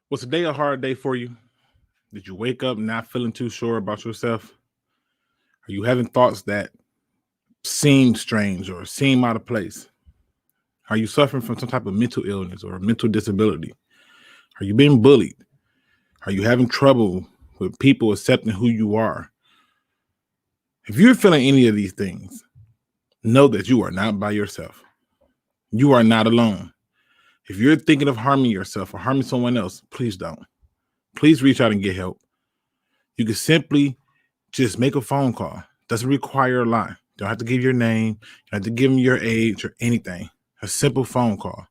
Was today a hard day for you? Did you wake up not feeling too sure about yourself? Are you having thoughts that seem strange or seem out of place? Are you suffering from some type of mental illness or mental disability? Are you being bullied? Are you having trouble with people accepting who you are? If you're feeling any of these things, know that you are not by yourself. You are not alone. If you're thinking of harming yourself or harming someone else, please don't. Please reach out and get help. You can simply just make a phone call. Doesn't require a lot. Don't have to give your name. You don't have to give them your age or anything. A simple phone call.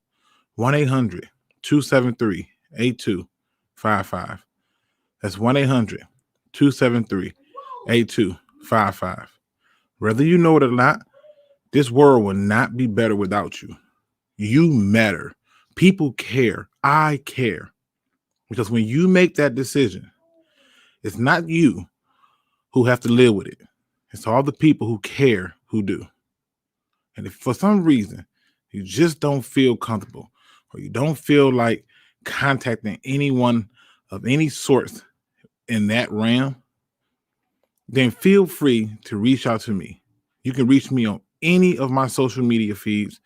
1-800-273-8255. That's 1-800-273-8255. Whether you know it or not, this world will not be better without you. You matter. People care. I care. Because when you make that decision, it's not you who have to live with it. It's all the people who care who do. And if for some reason you just don't feel comfortable or you don't feel like contacting anyone of any sort in that realm, then feel free to reach out to me. You can reach me on any of my social media feeds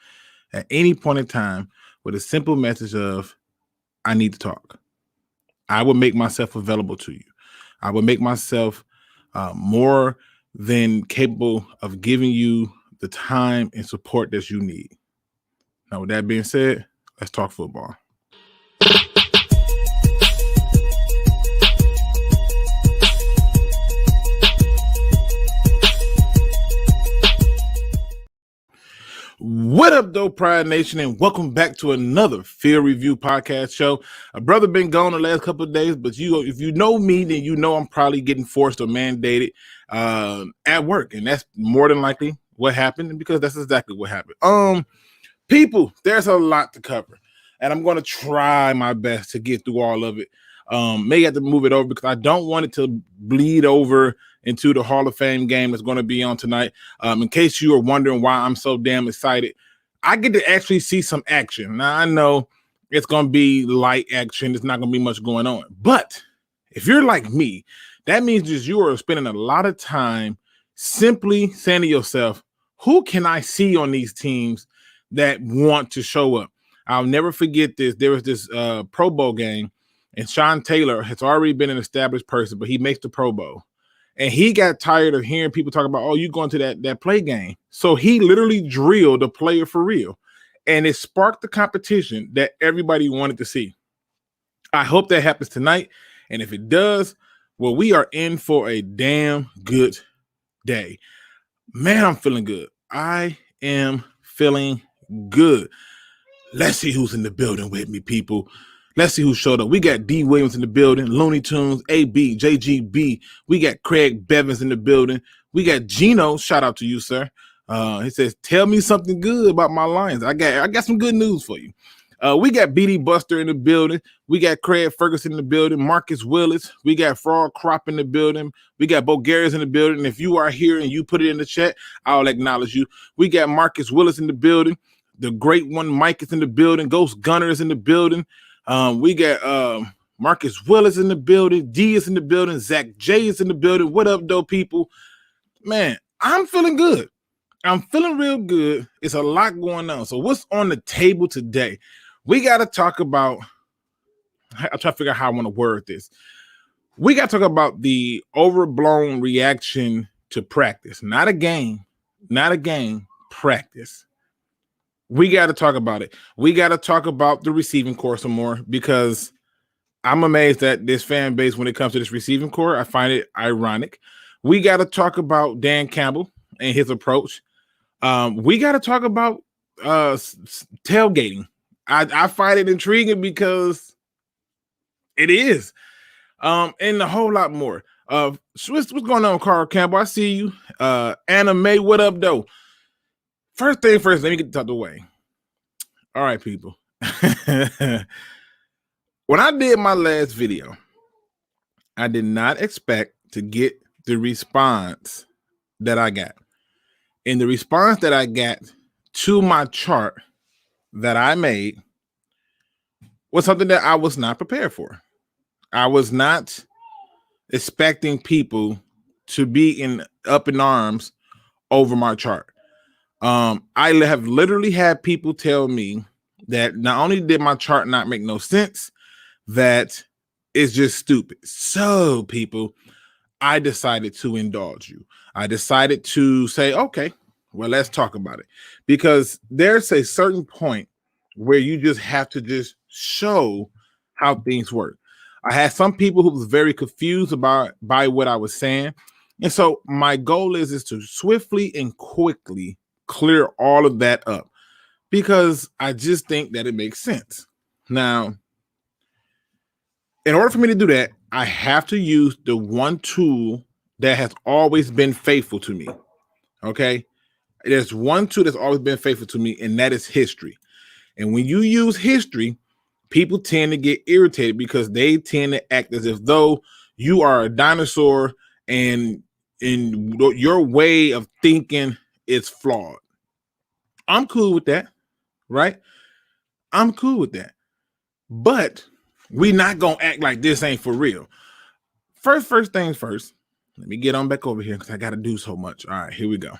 at any point in time with a simple message of, I need to talk. I will make myself available to you. I will make myself more than capable of giving you the time and support that you need. Now, with that being said, let's talk football. What up, though, Pride Nation, and welcome back to another Field Review podcast show. A brother been gone the last couple of days, but if you know me, then you know I'm probably getting forced or mandated at work, and that's more than likely what happened, because that's exactly what happened. People, there's a lot to cover, and I'm going to try my best to get through all of it. May have to move it over because I don't want it to bleed over into the Hall of Fame game that's going to be on tonight. In case you are wondering why I'm so damn excited, I get to actually see some action. Now, I know it's going to be light action. There's not going to be much going on. But if you're like me, that means that you are spending a lot of time simply saying to yourself, who can I see on these teams that want to show up? I'll never forget this. There was this Pro Bowl game, and Sean Taylor has already been an established person, but he makes the Pro Bowl. And he got tired of hearing people talk about, oh, you going to that play game. So he literally drilled a player for real. And it sparked the competition that everybody wanted to see. I hope that happens tonight. And if it does, well, we are in for a damn good day. Man, I'm feeling good. I am feeling good. Let's see who's in the building with me, people. Let's see who showed up. We got D. Williams in the building, Looney Tunes, AB, JGB. We got Craig Bevins in the building. We got Gino. Shout out to you, sir. He says, tell me something good about my Lions. I got some good news for you. We got BD Buster in the building. We got Craig Ferguson in the building, Marcus Willis. We got Frog Crop in the building. We got Bulgarians in the building. And if you are here and you put it in the chat, I'll acknowledge you. We got Marcus Willis in the building. The great one, Mike, is in the building. Ghost Gunner is in the building. We got Marcus Willis in the building. D is in the building. Zach J is in the building. What up, though, people? Man, I'm feeling good. I'm feeling real good. It's a lot going on. So what's on the table today? We got to talk about, I'll try to figure out how I want to word this. We got to talk about the overblown reaction to practice. Not a game, practice. We got to talk about it. We got to talk about the receiving corps some more, because I'm amazed at this fan base when it comes to this receiving corps. I find it ironic. We got to talk about Dan Campbell and his approach. We got to talk about tailgating. I find it intriguing because it is. And a whole lot more. What's going on, Carl Campbell? I see you. Anna Mae, what up, though? First thing first, let me get this out the way. All right, people. When I did my last video, I did not expect to get the response that I got. And the response that I got to my chart that I made was something that I was not prepared for. I was not expecting people to be up in arms over my chart. I have literally had people tell me that not only did my chart not make no sense, that it's just stupid. So, people, I decided to indulge you. I decided to say, okay, well, let's talk about it. Because there's a certain point where you just have to just show how things work. I had some people who was very confused by what I was saying. And so my goal is to swiftly and quickly clear all of that up, because I just think that it makes sense. Now, in order for me to do that, I have to use the one tool that has always been faithful to me. Okay? There's one tool that's always been faithful to me, and that is history. And when you use history, people tend to get irritated because they tend to act as if though you are a dinosaur and your way of thinking is flawed. I'm cool with that, right? I'm cool with that. But we not going to act like this ain't for real. First things first. Let me get on back over here because I got to do so much. All right, here we go.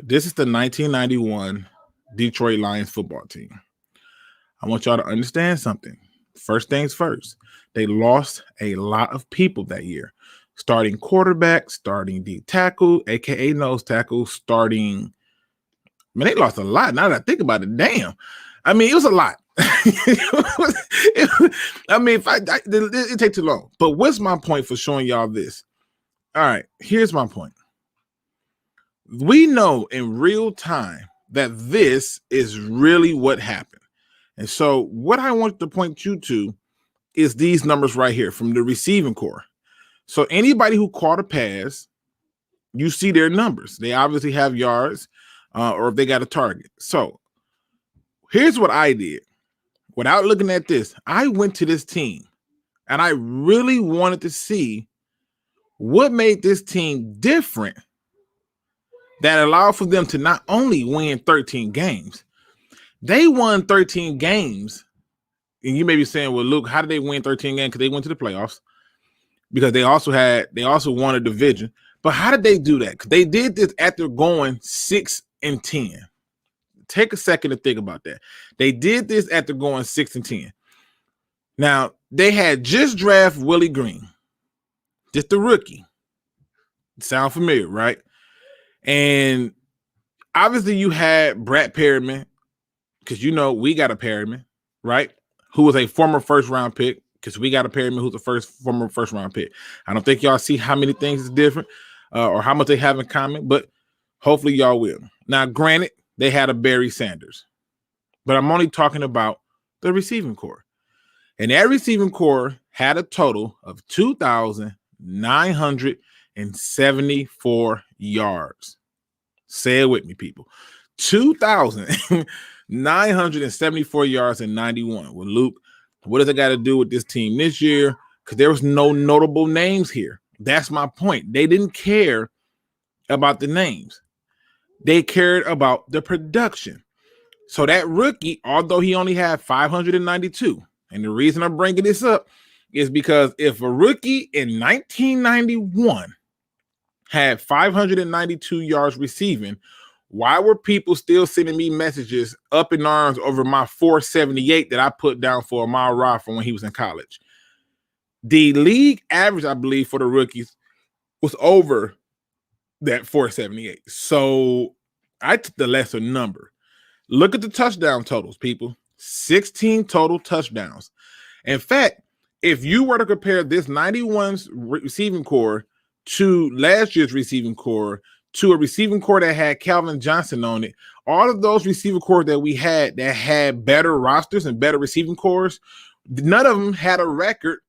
This is the 1991 Detroit Lions football team. I want y'all to understand something. First things first. They lost a lot of people that year. Starting quarterback, starting D tackle, aka nose tackle, starting. I mean, they lost a lot. Now that I think about it, damn. I mean, it was a lot. It takes too long. But what's my point for showing y'all this? All right, here's my point. We know in real time that this is really what happened. And so what I want to point you to is these numbers right here from the receiving core. So anybody who caught a pass, you see their numbers. They obviously have yards or if they got a target. So here's what I did. Without looking at this, I went to this team and I really wanted to see what made this team different that allowed for them to not only win 13 games, they won 13 games. And you may be saying, well, Luke, how did they win 13 games? Because they went to the playoffs. Because they also won a division. But how did they do that? Because they did this after going 6-10. Take a second to think about that. They did this after going 6-10. Now, they had just drafted Willie Green, just a rookie. Sound familiar, right? And obviously you had Brad Perriman, because you know we got a Perriman, right? Who was a former first-round pick, because we got a Perriman who's a former first-round pick. I don't think y'all see how many things is different or how much they have in common, but hopefully y'all will. Now, granted, they had a Barry Sanders, but I'm only talking about the receiving core. And that receiving core had a total of 2,974 yards. Say it with me, people. 2,974 yards and 91. Well, Luke, what does it got to do with this team this year? Because there was no notable names here. That's my point. They didn't care about the names. They cared about the production. So that rookie, although he only had 592, and the reason I'm bringing this up is because if a rookie in 1991 had 592 yards receiving, why were people still sending me messages up in arms over my 478 that I put down for a mile ride from when he was in college? The league average, I believe, for the rookies was over that 478. So I took the lesser number. Look at the touchdown totals, people. 16 total touchdowns. In fact, if you were to compare this 91's receiving core to last year's receiving core, to a receiving core that had Calvin Johnson on it, all of those receiving cores that we had that had better rosters and better receiving cores, none of them had a record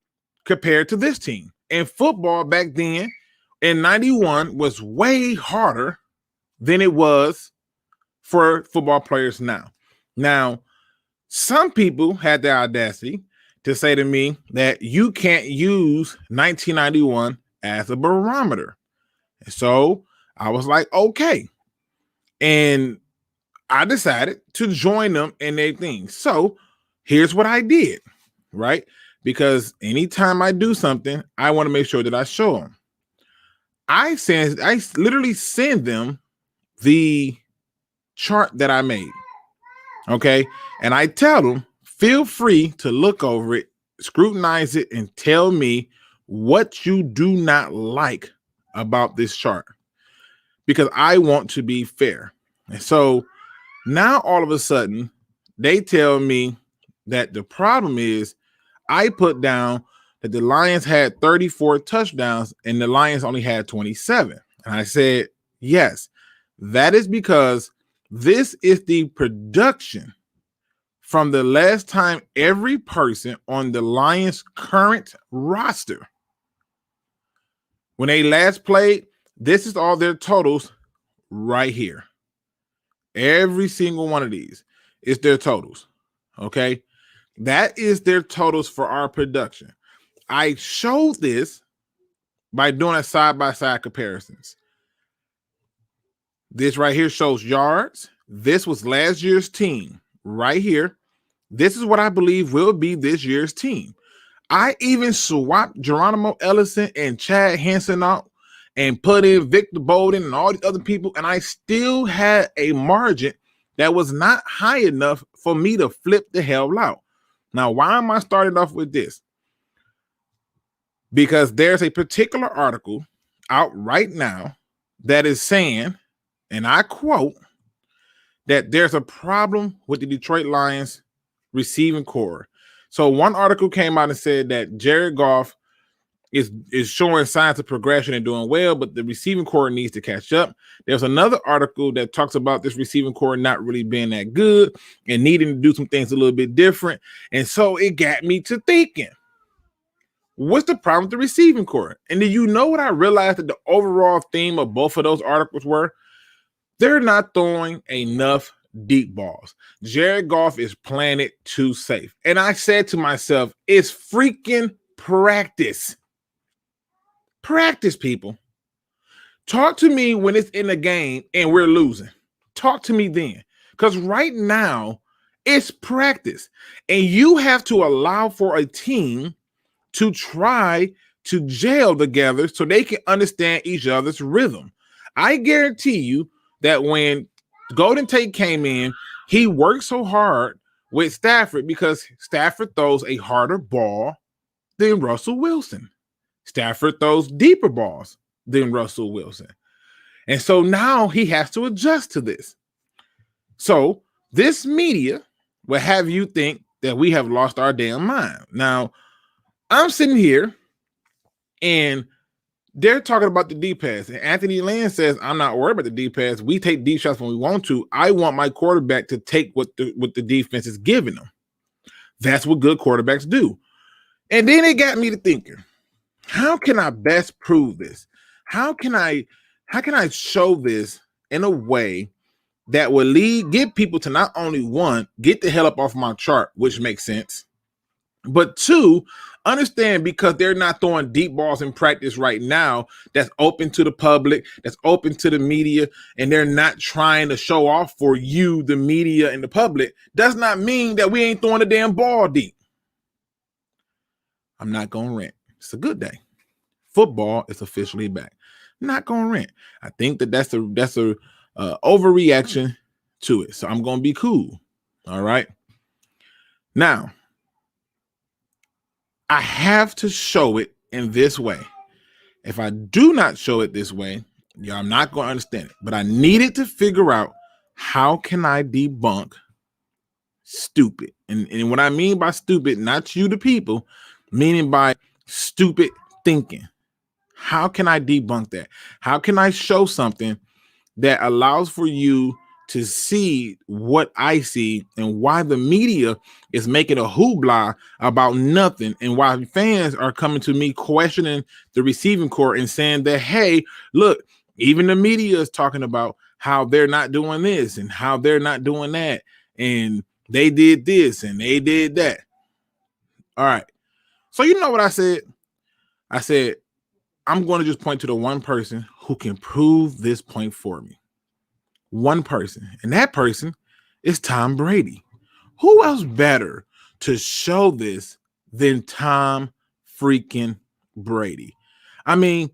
compared to this team. And football back then in 91 was way harder than it was for football players now. Now, some people had the audacity to say to me that you can't use 1991 as a barometer. So I was like, okay. And I decided to join them in their thing. So here's what I did, right? Because anytime I do something, I want to make sure that I show them. I literally send them the chart that I made. Okay. And I tell them, feel free to look over it, scrutinize it, and tell me what you do not like about this chart, because I want to be fair. And so now all of a sudden they tell me that the problem is I put down that the Lions had 34 touchdowns and the Lions only had 27. And I said, yes, that is because this is the production from the last time every person on the Lions' current roster, when they last played, this is all their totals right here. Every single one of these is their totals. Okay. That is their totals for our production. I showed this by doing a side-by-side comparisons. This right here shows yards. This was last year's team right here. This is what I believe will be this year's team. I even swapped Geronimo Ellison and Chad Hansen out and put in Victor Bolden and all these other people, and I still had a margin that was not high enough for me to flip the hell out. Now, why am I starting off with this? Because there's a particular article out right now that is saying, and I quote, that there's a problem with the Detroit Lions receiving core. So one article came out and said that Jared Goff is showing signs of progression and doing well, but the receiving core needs to catch up. There's another article that talks about this receiving core not really being that good and needing to do some things a little bit different. And so it got me to thinking, what's the problem with the receiving core? And do you know what I realized that the overall theme of both of those articles were? They're not throwing enough deep balls. Jared Goff is playing it too safe. And I said to myself, it's freaking practice. Practice, people. Talk to me when it's in the game and we're losing. Talk to me then. Because right now, it's practice. And you have to allow for a team to try to gel together so they can understand each other's rhythm. I guarantee you that when Golden Tate came in, he worked so hard with Stafford because Stafford throws a harder ball than Russell Wilson. Stafford throws deeper balls than Russell Wilson. And so now he has to adjust to this. So this media will have you think that we have lost our damn mind. Now, I'm sitting here and they're talking about the deep pass. And Anthony Lynn says, I'm not worried about the deep pass. We take deep shots when we want to. I want my quarterback to take what the defense is giving them. That's what good quarterbacks do. And then it got me to thinking, how can I best prove this? How can I show this in a way that will get people to not only one, get the hell up off my chart, which makes sense, but two, understand because they're not throwing deep balls in practice right now that's open to the public, that's open to the media, and they're not trying to show off for you, the media, and the public, does not mean that we ain't throwing the damn ball deep. I'm not going to rant. It's a good day. Football is officially back. Not going to rant. I think that's a overreaction to it. So I'm going to be cool. All right. Now, I have to show it in this way. If I do not show it this way, I'm not going to understand it. But I needed to figure out, how can I debunk stupid? And what I mean by stupid, not you the people, meaning by stupid thinking. How can I debunk that? How can I show something that allows for you to see what I see and why the media is making a hoopla about nothing, and why fans are coming to me questioning the receiving core and saying that, hey, look, even the media is talking about how they're not doing this and how they're not doing that, and they did this and they did that. All right. So you know what I said? I said, I'm going to just point to the one person who can prove this point for me. one person, and that person is Tom Brady. Who else better to show this than Tom freaking Brady? I mean,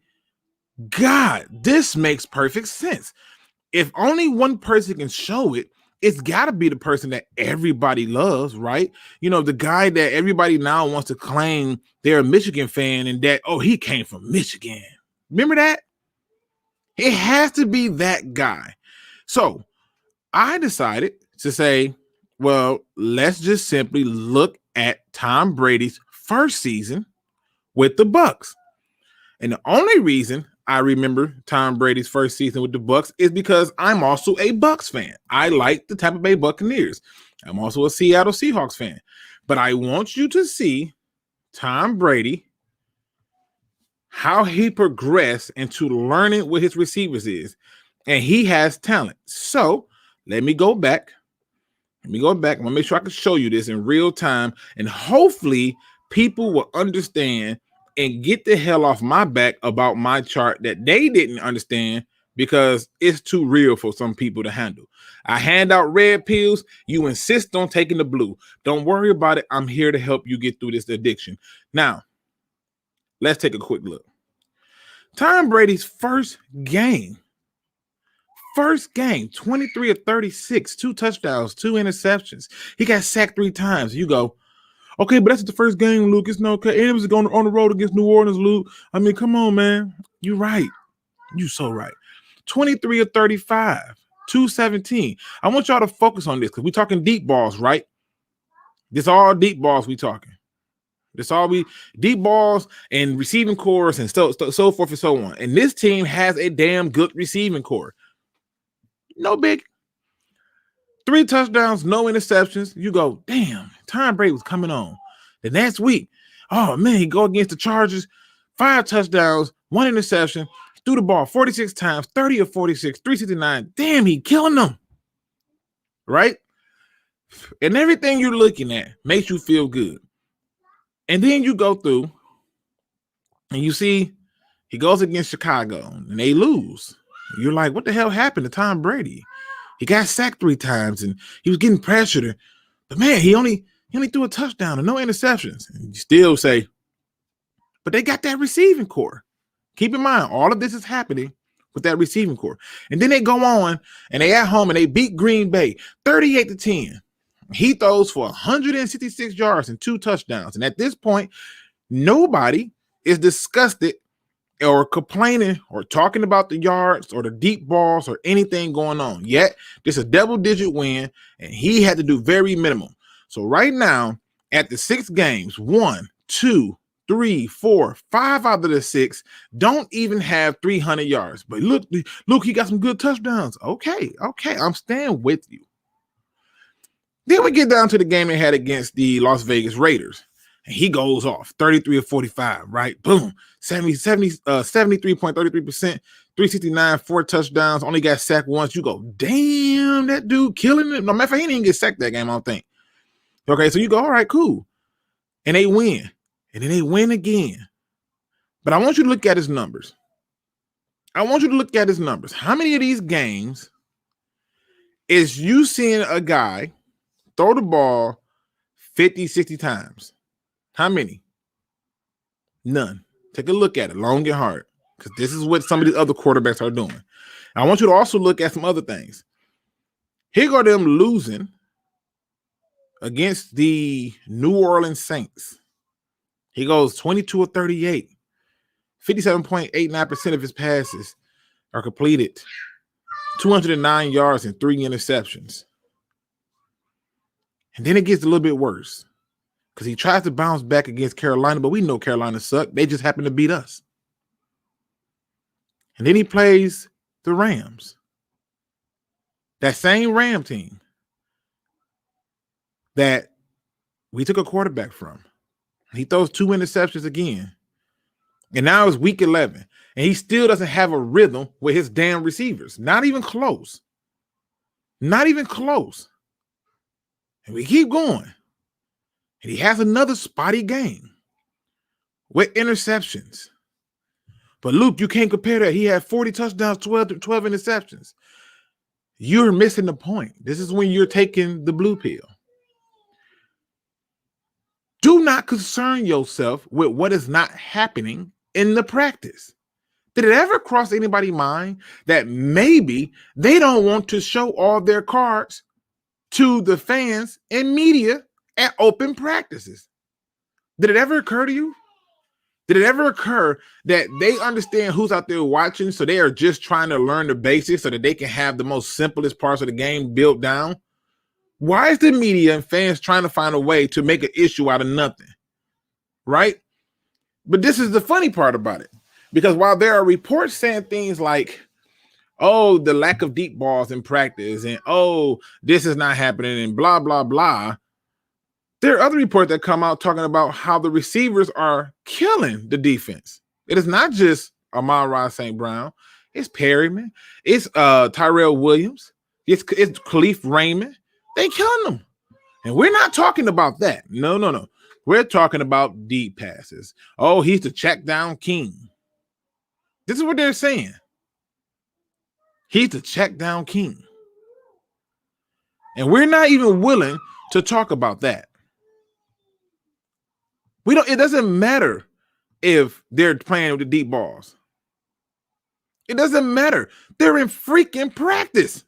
God, this makes perfect sense. If only one person can show it, it's got to be the person that everybody loves, right? You know, the guy that everybody now wants to claim they're a Michigan fan and that, oh, he came from Michigan. Remember that? It has to be that guy. So I decided to say, well, let's just simply look at Tom Brady's first season with the Bucs. And the only reason I remember Tom Brady's first season with the Bucs is because I'm also a Bucs fan. I like the Tampa Bay Buccaneers. I'm also a Seattle Seahawks fan. But I want you to see Tom Brady, how he progressed into learning what his receivers is. And he has talent. So let me go back. I'm going to make sure I can show you this in real time. And hopefully people will understand and get the hell off my back about my chart that they didn't understand because it's too real for some people to handle. I hand out red pills. You insist on taking the blue. Don't worry about it. I'm here to help you get through this addiction. Now, let's take a quick look. Tom Brady's first game, 23 of 36, 2 touchdowns, 2 interceptions. He got sacked 3 times. You go, okay, but that's the first game, Luke. It's no okay. And it was going on the road against New Orleans, Luke. I mean, come on, man. You're right. You're so right. 23 of 35, 217. I want y'all to focus on this because we're talking deep balls, right? This all deep balls we talking. This all we deep balls and receiving cores and so forth and so on. And this team has a damn good receiving core. No big. 3 touchdowns, no interceptions. You go, damn, Tom Brady was coming on. The next week, oh, man, he go against the Chargers, 5 touchdowns, 1 interception, threw the ball 46 times, 30 of 46, 369. Damn, he killing them. Right? And everything you're looking at makes you feel good. And then you go through and you see he goes against Chicago and they lose. You're like, what the hell happened to Tom Brady? He got sacked 3 times and he was getting pressured. But man, he only threw a touchdown and no interceptions. And you still say, but they got that receiving core. Keep in mind, all of this is happening with that receiving core. And then they go on and they at home and they beat Green Bay 38-10. He throws for 166 yards and 2 touchdowns. And at this point, nobody is disgusted or complaining or talking about the yards or the deep balls or anything going on. Yet, this is a double-digit win, and he had to do very minimum. So right now, at the 6 games, 1, 2, 3, 4, 5 out of the 6 don't even have 300 yards. But look, he got some good touchdowns. Okay, I'm staying with you. Then we get down to the game they had against the Las Vegas Raiders. And he goes off 33 of 45, right? Boom. 73.33%, 369, 4 touchdowns, only got sacked once. You go, damn, that dude killing it. No matter of fact, he didn't even get sacked that game, I don't think. Okay, so you go, all right, cool. And they win. And then they win again. But I want you to look at his numbers. How many of these games is you seeing a guy throw the ball 50, 60 times? How many? None. Take a look at it, long and hard, because this is what some of these other quarterbacks are doing. I want you to also look at some other things. Here go them losing against the New Orleans Saints. He goes 22 of 38. 57.89% of his passes are completed. 209 yards and 3 interceptions. And then it gets a little bit worse because he tries to bounce back against Carolina, but we know Carolina suck. They just happen to beat us. And then he plays the Rams. That same Ram team that we took a quarterback from. He throws 2 interceptions again. And now it's week 11. And he still doesn't have a rhythm with his damn receivers. Not even close. Not even close. And we keep going. And he has another spotty game with interceptions. But Luke, you can't compare that. He had 40 touchdowns, 12 interceptions. you're missing the point. This is when you're taking the blue pill. Do not concern yourself with what is not happening in the practice. Did it ever cross anybody's mind that maybe they don't want to show all their cards to the fans and media at open practices? Did it ever occur to you? Did it ever occur that they understand who's out there watching, so they are just trying to learn the basics so that they can have the most simplest parts of the game built down? Why is the media and fans trying to find a way to make an issue out of nothing? Right? But this is the funny part about it. Because while there are reports saying things like, oh, the lack of deep balls in practice, and oh, this is not happening, and blah, blah, blah, there are other reports that come out talking about how the receivers are killing the defense. It is not just Amon-Ra St. Brown. It's Perryman. It's Tyrell Williams. It's Khalif Raymond. They killing them. And we're not talking about that. No. We're talking about deep passes. Oh, he's the check down king. This is what they're saying. He's the check down king. And we're not even willing to talk about that. It doesn't matter if they're playing with the deep balls. It doesn't matter. They're in freaking practice.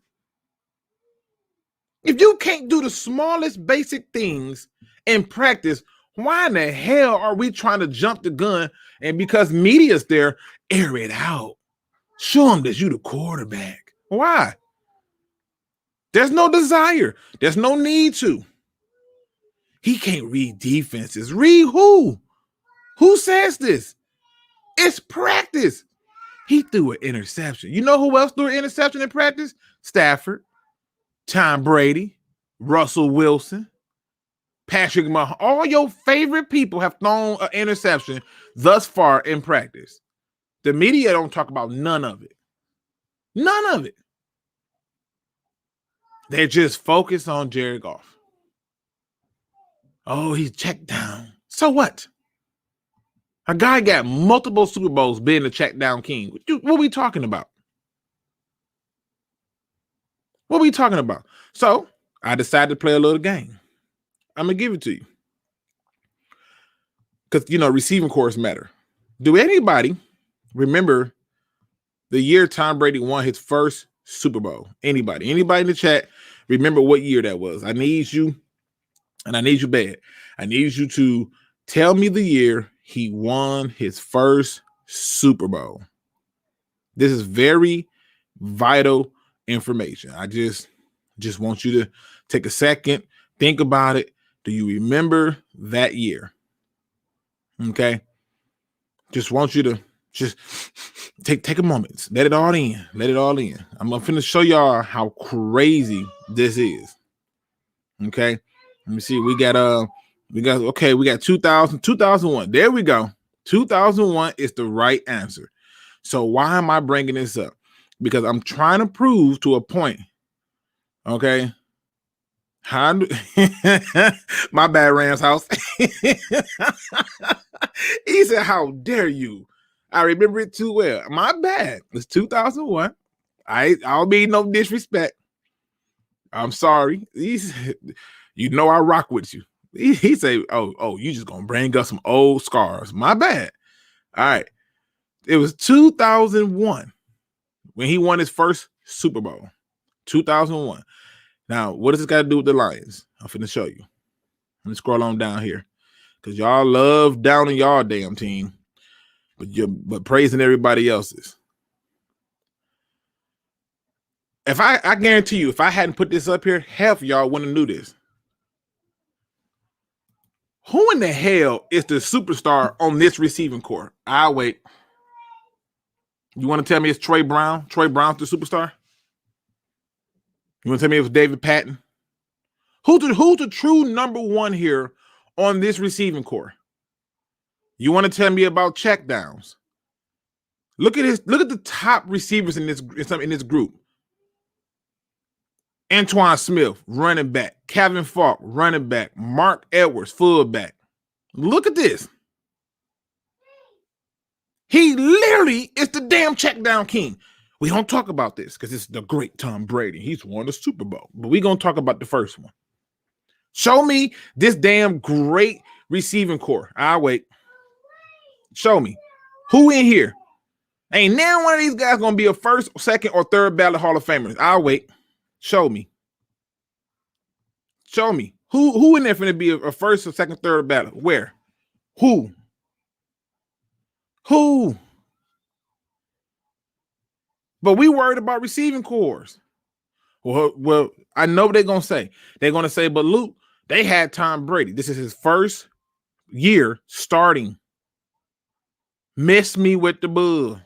If you can't do the smallest basic things in practice, why in the hell are we trying to jump the gun and because media's there, air it out? Show them that you the quarterback. Why? There's no desire. There's no need to. He can't read defenses. Read who? Who says this? It's practice. He threw an interception. You know who else threw an interception in practice? Stafford, Tom Brady, Russell Wilson, Patrick Mahomes. All your favorite people have thrown an interception thus far in practice. The media don't talk about none of it. None of it. They're just focused on Jared Goff. Oh, he's checked down. So what? A guy got multiple Super Bowls being the check down king. What are we talking about? What are we talking about? So I decided to play a little game. I'm going to give it to you. Because, receiving cores matter. Do anybody remember the year Tom Brady won his first Super Bowl? Anybody in the chat remember what year that was? I need you, and I need you bad. I need you to tell me the year he won his first Super Bowl. This is very vital information. I just want you to take a second, think about it. Do you remember that year? Okay. Just want you to just take a moment. Let it all in. I'm finna show y'all how crazy this is. Okay. Let me see. We got 2001. There we go. 2001 is the right answer. So why am I bringing this up? Because I'm trying to prove to a point. Okay. My bad, Rams house. He said, how dare you? I remember it too well. My bad. It's 2001. I'll be no disrespect. I'm sorry. I rock with you. He say, oh, you just gonna bring up some old scars. My bad. All right. It was 2001 when he won his first Super Bowl. 2001. Now, what does this got to do with the Lions? I'm finna show you. Let me scroll on down here. Because y'all love downing y'all damn team. But praising everybody else's. If I guarantee you, if I hadn't put this up here, half of y'all wouldn't have knew this. Who in the hell is the superstar on this receiving core? I'll wait. You want to tell me it's Troy Brown? Troy Brown's the superstar? You want to tell me it was David Patton? Who's the true number one here on this receiving core? You want to tell me about checkdowns? Look at the top receivers in this group. Antoine Smith, running back. Kevin Falk, running back. Mark Edwards, fullback. Look at this. He literally is the damn check down king. We don't talk about this because it's the great Tom Brady. He's won the Super Bowl. But we're going to talk about the first one. Show me this damn great receiving core. I'll wait. Show me. Who in here? Ain't now one of these guys going to be a first, second, or third ballot Hall of Famers. I'll wait. Show me. Show me. Who in there finna be a first, or second, third ballot? Where? Who? But we worried about receiving cores. Well, I know what they're going to say. They're going to say, but Luke, they had Tom Brady. This is his first year starting. Miss me with the bull.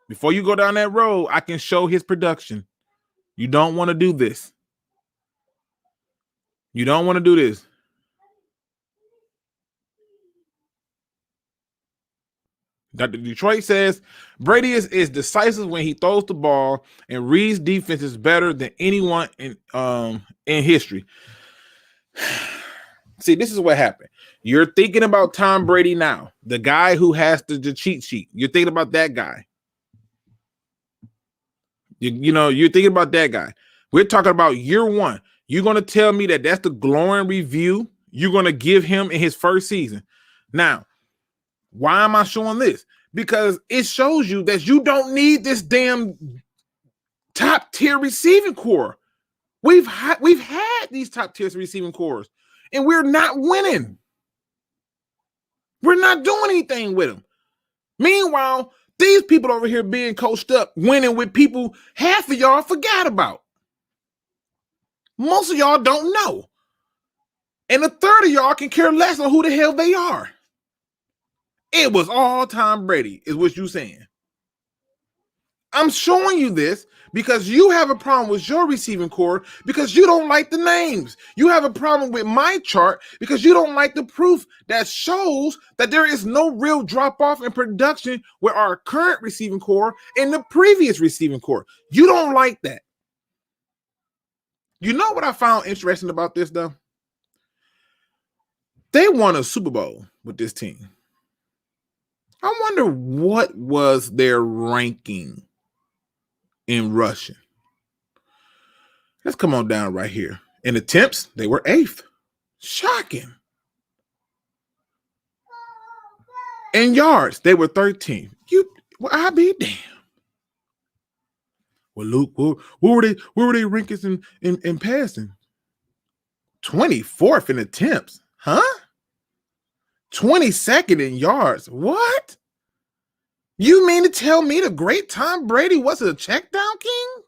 Before you go down that road, I can show his production. You don't want to do this. You don't want to do this. Dr. Detroit says Brady is decisive when he throws the ball and reads defenses better than anyone in history. See, this is what happened. You're thinking about Tom Brady now, the guy who has the cheat sheet. You're thinking about that guy. You're thinking about that guy. We're talking about year one. You're going to tell me that that's the glowing review you're going to give him in his first season. Now, why am I showing this? Because it shows you that you don't need this damn top tier receiving core. We've had these top tier receiving cores, and we're not winning. We're not doing anything with them. Meanwhile, these people over here being coached up, winning with people half of y'all forgot about. Most of y'all don't know. And a third of y'all can care less on who the hell they are. It was all Tom Brady, is what you're saying. I'm showing you this because you have a problem with your receiving core because you don't like the names. You have a problem with my chart because you don't like the proof that shows that there is no real drop-off in production with our current receiving core and the previous receiving core. You don't like that. You know what I found interesting about this, though? They won a Super Bowl with this team. I wonder what was their ranking in rushing. Let's come on down right here. In attempts, they were 8th. Shocking. In yards, they were 13th. I be damn. Well, Luke, where were they rankings in passing? 24th in attempts. Huh? 22nd in yards. What? You mean to tell me the great Tom Brady was a check down king?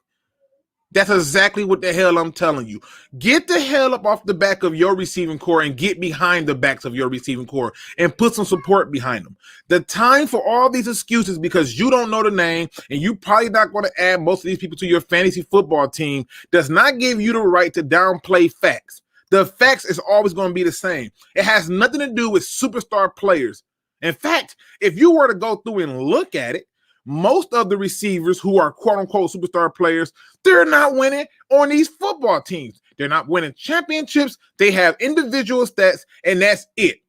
That's exactly what the hell I'm telling you. Get the hell up off the back of your receiving core and get behind the backs of your receiving core and put some support behind them. The time for all these excuses because you don't know the name and you probably not going to add most of these people to your fantasy football team does not give you the right to downplay facts. The facts is always going to be the same. It has nothing to do with superstar players. In fact, if you were to go through and look at it, most of the receivers who are quote-unquote superstar players, they're not winning on these football teams. They're not winning championships. They have individual stats, and that's it.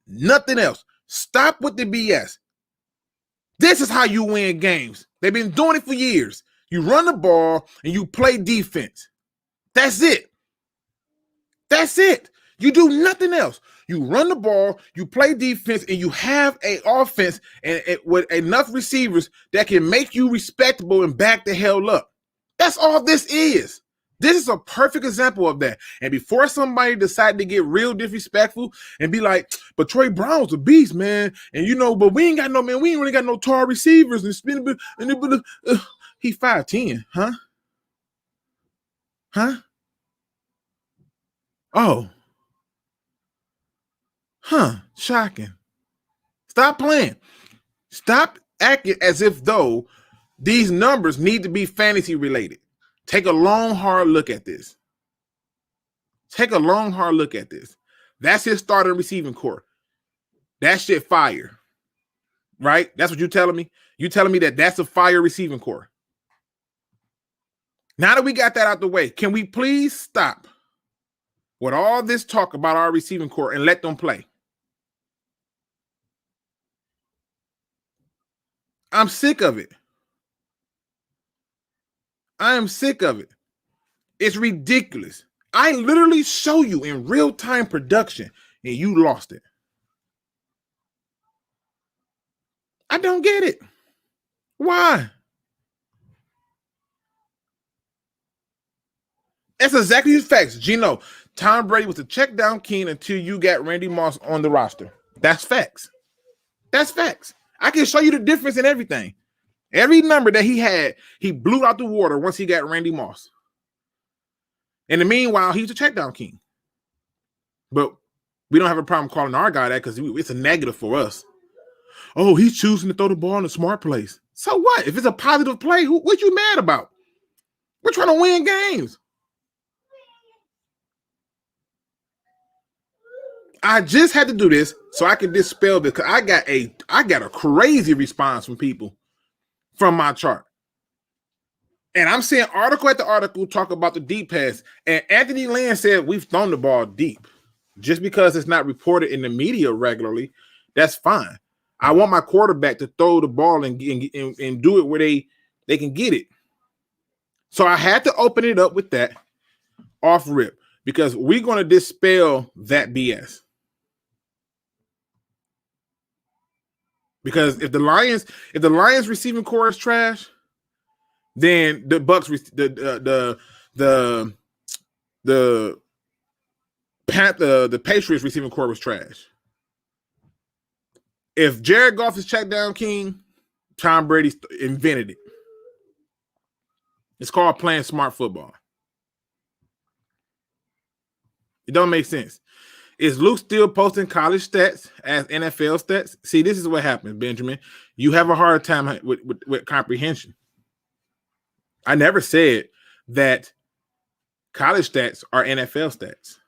Nothing else. Stop with the BS. This is how you win games. They've been doing it for years. You run the ball, and you play defense. That's it. That's it. You do nothing else. You run the ball, you play defense, and you have an offense and with enough receivers that can make you respectable and back the hell up. That's all this is. This is a perfect example of that. And before somebody decide to get real disrespectful and be like, but Troy Brown's a beast, man. And but we ain't got no, man, we ain't really got no tall receivers. And he 5'10", huh? Huh? Oh. Huh, shocking. Stop playing. Stop acting as if though these numbers need to be fantasy related. Take a long, hard look at this. Take a long, hard look at this. That's his starting receiving core. That shit fire. Right? That's what you're telling me? You're telling me that that's a fire receiving core. Now that we got that out the way, can we please stop with all this talk about our receiving core and let them play? I'm sick of it. I am sick of it. It's ridiculous. I literally show you in real-time production, and you lost it. I don't get it. Why? That's exactly his facts. Gino, Tom Brady was a check down king until you got Randy Moss on the roster. That's facts. That's facts. I can show you the difference in everything. Every number that he had, he blew out the water once he got Randy Moss. In the meanwhile, he's a check down king. But we don't have a problem calling our guy that because it's a negative for us. Oh, he's choosing to throw the ball in a smart place. So what? If it's a positive play, what you mad about? We're trying to win games. I just had to do this so I can dispel because I got a crazy response from people from my chart. And I'm seeing article after article talk about the deep pass. And Anthony Lynn said we've thrown the ball deep. Just because it's not reported in the media regularly, that's fine. I want my quarterback to throw the ball and do it where they can get it. So I had to open it up with that off rip because we're going to dispel that BS. Because if the Lions receiving core is trash, then the Bucks the Patriots receiving core was trash. If Jared Goff is check down king, Tom Brady invented it. It's called playing smart football. It don't make sense. Is Luke still posting college stats as NFL stats? See, this is what happens, Benjamin. You have a hard time with comprehension. I never said that college stats are NFL stats.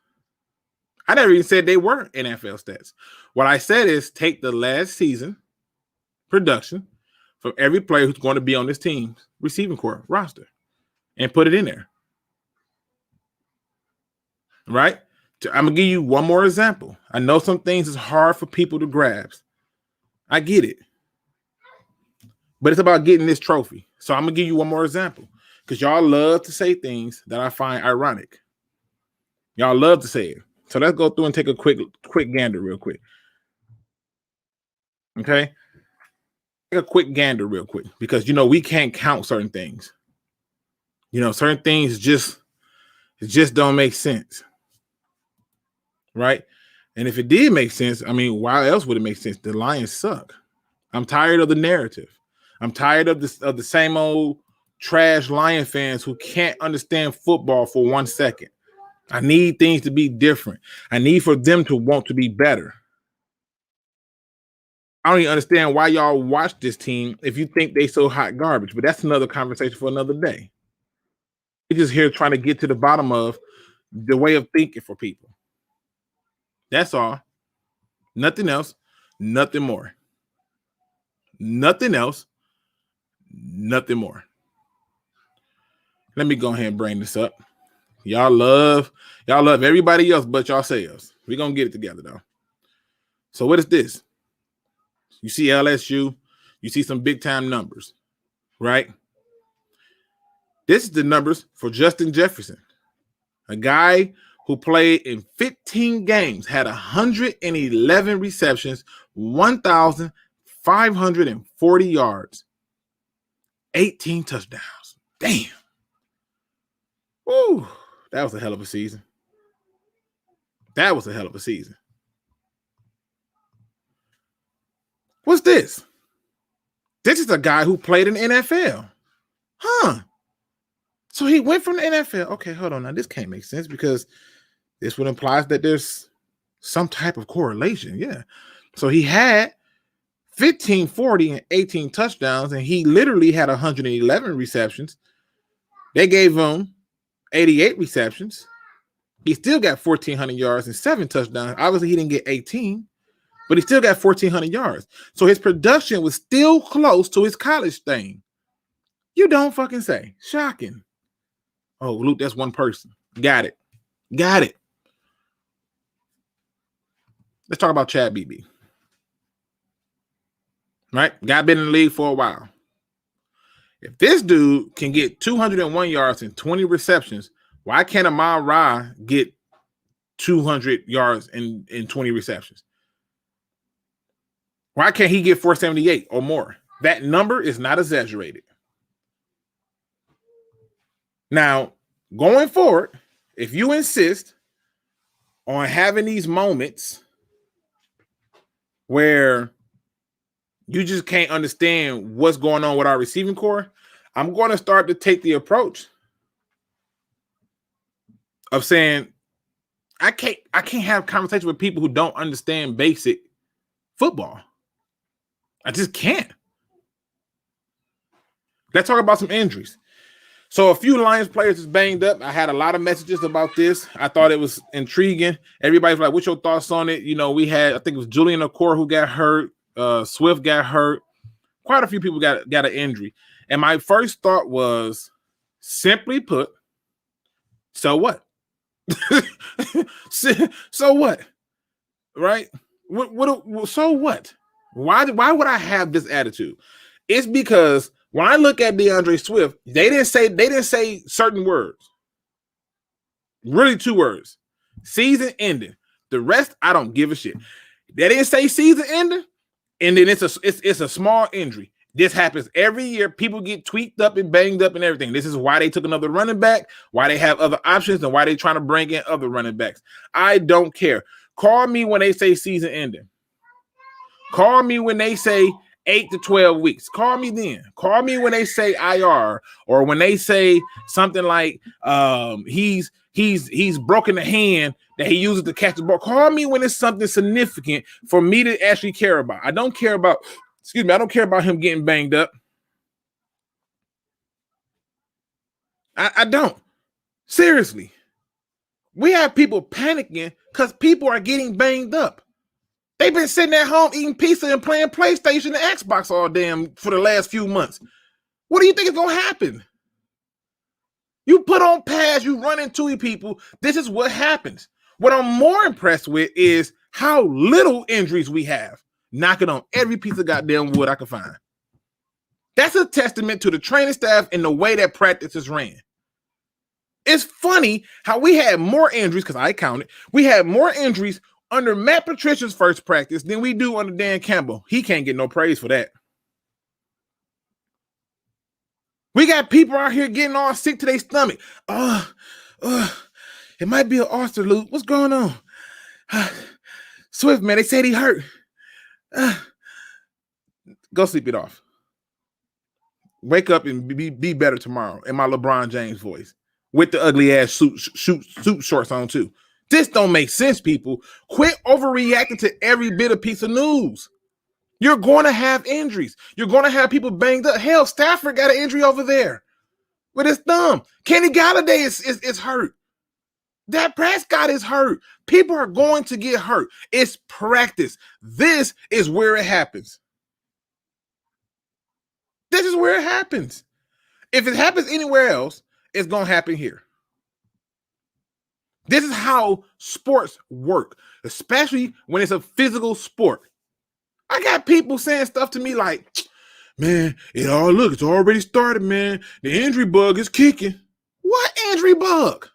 I never even said they weren't NFL stats. What I said is take the last season production from every player who's going to be on this team's receiving core roster and put it in there. Right? I'm going to give you one more example. I know some things is hard for people to grasp. I get it. But it's about getting this trophy. So I'm going to give you one more example because y'all love to say things that I find ironic. Y'all love to say it. So let's go through and take a quick gander real quick. Okay? Take a quick gander real quick because, we can't count certain things. Certain things just don't make sense. Right? And if it did make sense, why else would it make sense? The Lions suck. I'm tired of the narrative. I'm tired of the same old trash Lion fans who can't understand football for 1 second. I need things to be different. I need for them to want to be better. I don't even understand why y'all watch this team if you think they so hot garbage, but that's another conversation for another day. We're just here trying to get to the bottom of the way of thinking for people. That's all. Nothing else. Nothing more. Nothing else. Nothing more. Let me go ahead and bring this up. Y'all love everybody else but yourselves. We're going to get it together, though. So what is this? You see LSU. You see some big-time numbers, right? This is the numbers for Justin Jefferson, a guy who played in 15 games, had 111 receptions, 1,540 yards, 18 touchdowns. Damn. Woo. That was a hell of a season. That was a hell of a season. What's this? This is a guy who played in the NFL. Huh. So he went from the NFL. Okay, hold on. Now, this can't make sense because this would imply that there's some type of correlation. Yeah. So he had 1540 and 18 touchdowns, and he literally had 111 receptions. They gave him 88 receptions. He still got 1,400 yards and 7 touchdowns. Obviously, he didn't get 18, but he still got 1,400 yards. So his production was still close to his college thing. You don't fucking say. Shocking. Oh, Luke, that's one person. Got it. Got it. Let's talk about Chad Beebe. Right? Guy been in the league for a while. If this dude can get 201 yards and 20 receptions, why can't Amon Ra get 200 yards and 20 receptions? Why can't he get 478 or more? That number is not exaggerated. Now, going forward, if you insist on having these moments where you just can't understand what's going on with our receiving core, I'm going to start to take the approach of saying, I can't have conversations with people who don't understand basic football. I just can't. Let's talk about some injuries. So a few Lions players is banged up. I had a lot of messages about this. I thought it was intriguing. Everybody's like, what's your thoughts on it? You know, we had, I think it was Julian Okoye who got hurt. Swift got hurt. Quite a few people got an injury. And my first thought was, simply put, so what? So what? Right? So what? Why would I have this attitude? It's because when I look at DeAndre Swift, they didn't say certain words. Really 2 words. Season ending. The rest, I don't give a shit. They didn't say season ending, and then it's a small injury. This happens every year. People get tweaked up and banged up and everything. This is why they took another running back, why they have other options, and why they're trying to bring in other running backs. I don't care. Call me when they say season ending. Call me when they say 8 to 12 weeks. Call me then. Call me when they say IR, or when they say something like he's broken the hand that he uses to catch the ball. Call me when it's something significant for me to actually care about. I don't care about him getting banged up. I don't. Seriously. We have people panicking because people are getting banged up. They've been sitting at home eating pizza and playing PlayStation and Xbox all damn for the last few months. What do you think is going to happen? You put on pads, you run into people. This is what happens. What I'm more impressed with is how little injuries we have. Knocking on every piece of goddamn wood I can find. That's a testament to the training staff and the way that practice is ran. It's funny how we had more injuries, because I counted. We had more injuries under Matt Patricia's first practice than we do under Dan Campbell. He can't get no praise for that. We got people out here getting all sick to their stomach. It might be an ulcer, Luke. What's going on? Swift, man, they said he hurt. Go sleep it off. Wake up and be better tomorrow in my LeBron James voice with the ugly ass suit shorts on too. This don't make sense, people. Quit overreacting to every bit of piece of news. You're going to have injuries. You're going to have people banged up. Hell, Stafford got an injury over there with his thumb. Kenny Galladay is hurt. Dak Prescott is hurt. People are going to get hurt. It's practice. This is where it happens. This is where it happens. If it happens anywhere else, it's going to happen here. This is how sports work, especially when it's a physical sport. I got people saying stuff to me like, man, it's already started, man. The injury bug is kicking. What injury bug?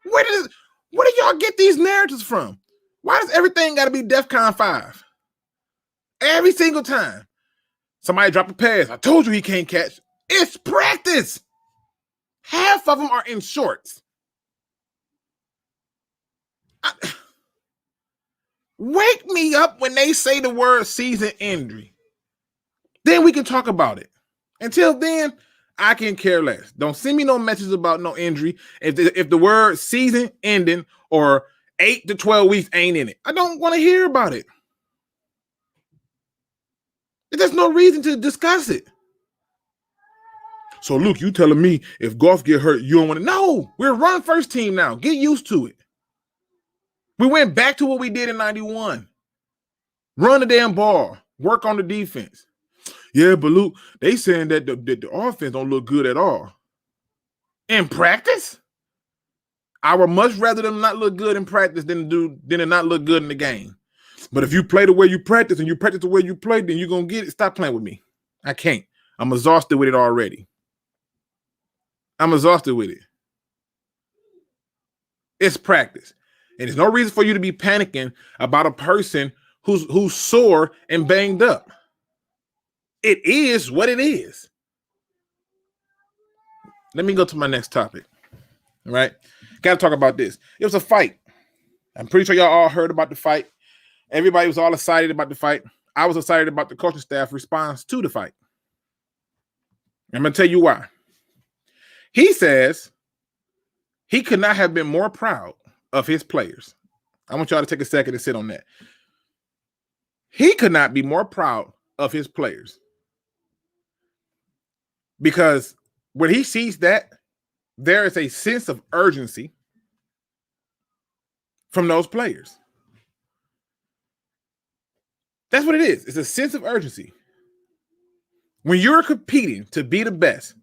Where do y'all get these narratives from? Why does everything got to be DEFCON 5? Every single time. Somebody drop a pass. I told you he can't catch. It's practice. Half of them are in shorts. Wake me up when they say the word season injury. Then we can talk about it. Until then, I can care less. Don't send me no messages about no injury if the word season ending or 8 to 12 weeks ain't in it. I don't want to hear about it. There's no reason to discuss it. So, Luke, you telling me if Goff get hurt, you don't want to? No, we're a run first team now. Get used to it. We went back to what we did in 91. Run the damn ball. Work on the defense. Yeah, but Luke, they saying that the offense don't look good at all. In practice? I would much rather them not look good in practice than to not look good in the game. But if you play the way you practice and you practice the way you play, then you're going to get it. Stop playing with me. I can't. I'm exhausted with it already. I'm exhausted with it. It's practice. And there's no reason for you to be panicking about a person who's sore and banged up. It is what it is. Let me go to my next topic. All right. Got to talk about this. It was a fight. I'm pretty sure y'all all heard about the fight. Everybody was all excited about the fight. I was excited about the coaching staff response to the fight. I'm going to tell you why. He says he could not have been more proud of his players. I want y'all to take a second to sit on that. He could not be more proud of his players. Because when he sees that, there is a sense of urgency from those players. That's what it is. It's a sense of urgency. When you're competing to be the best,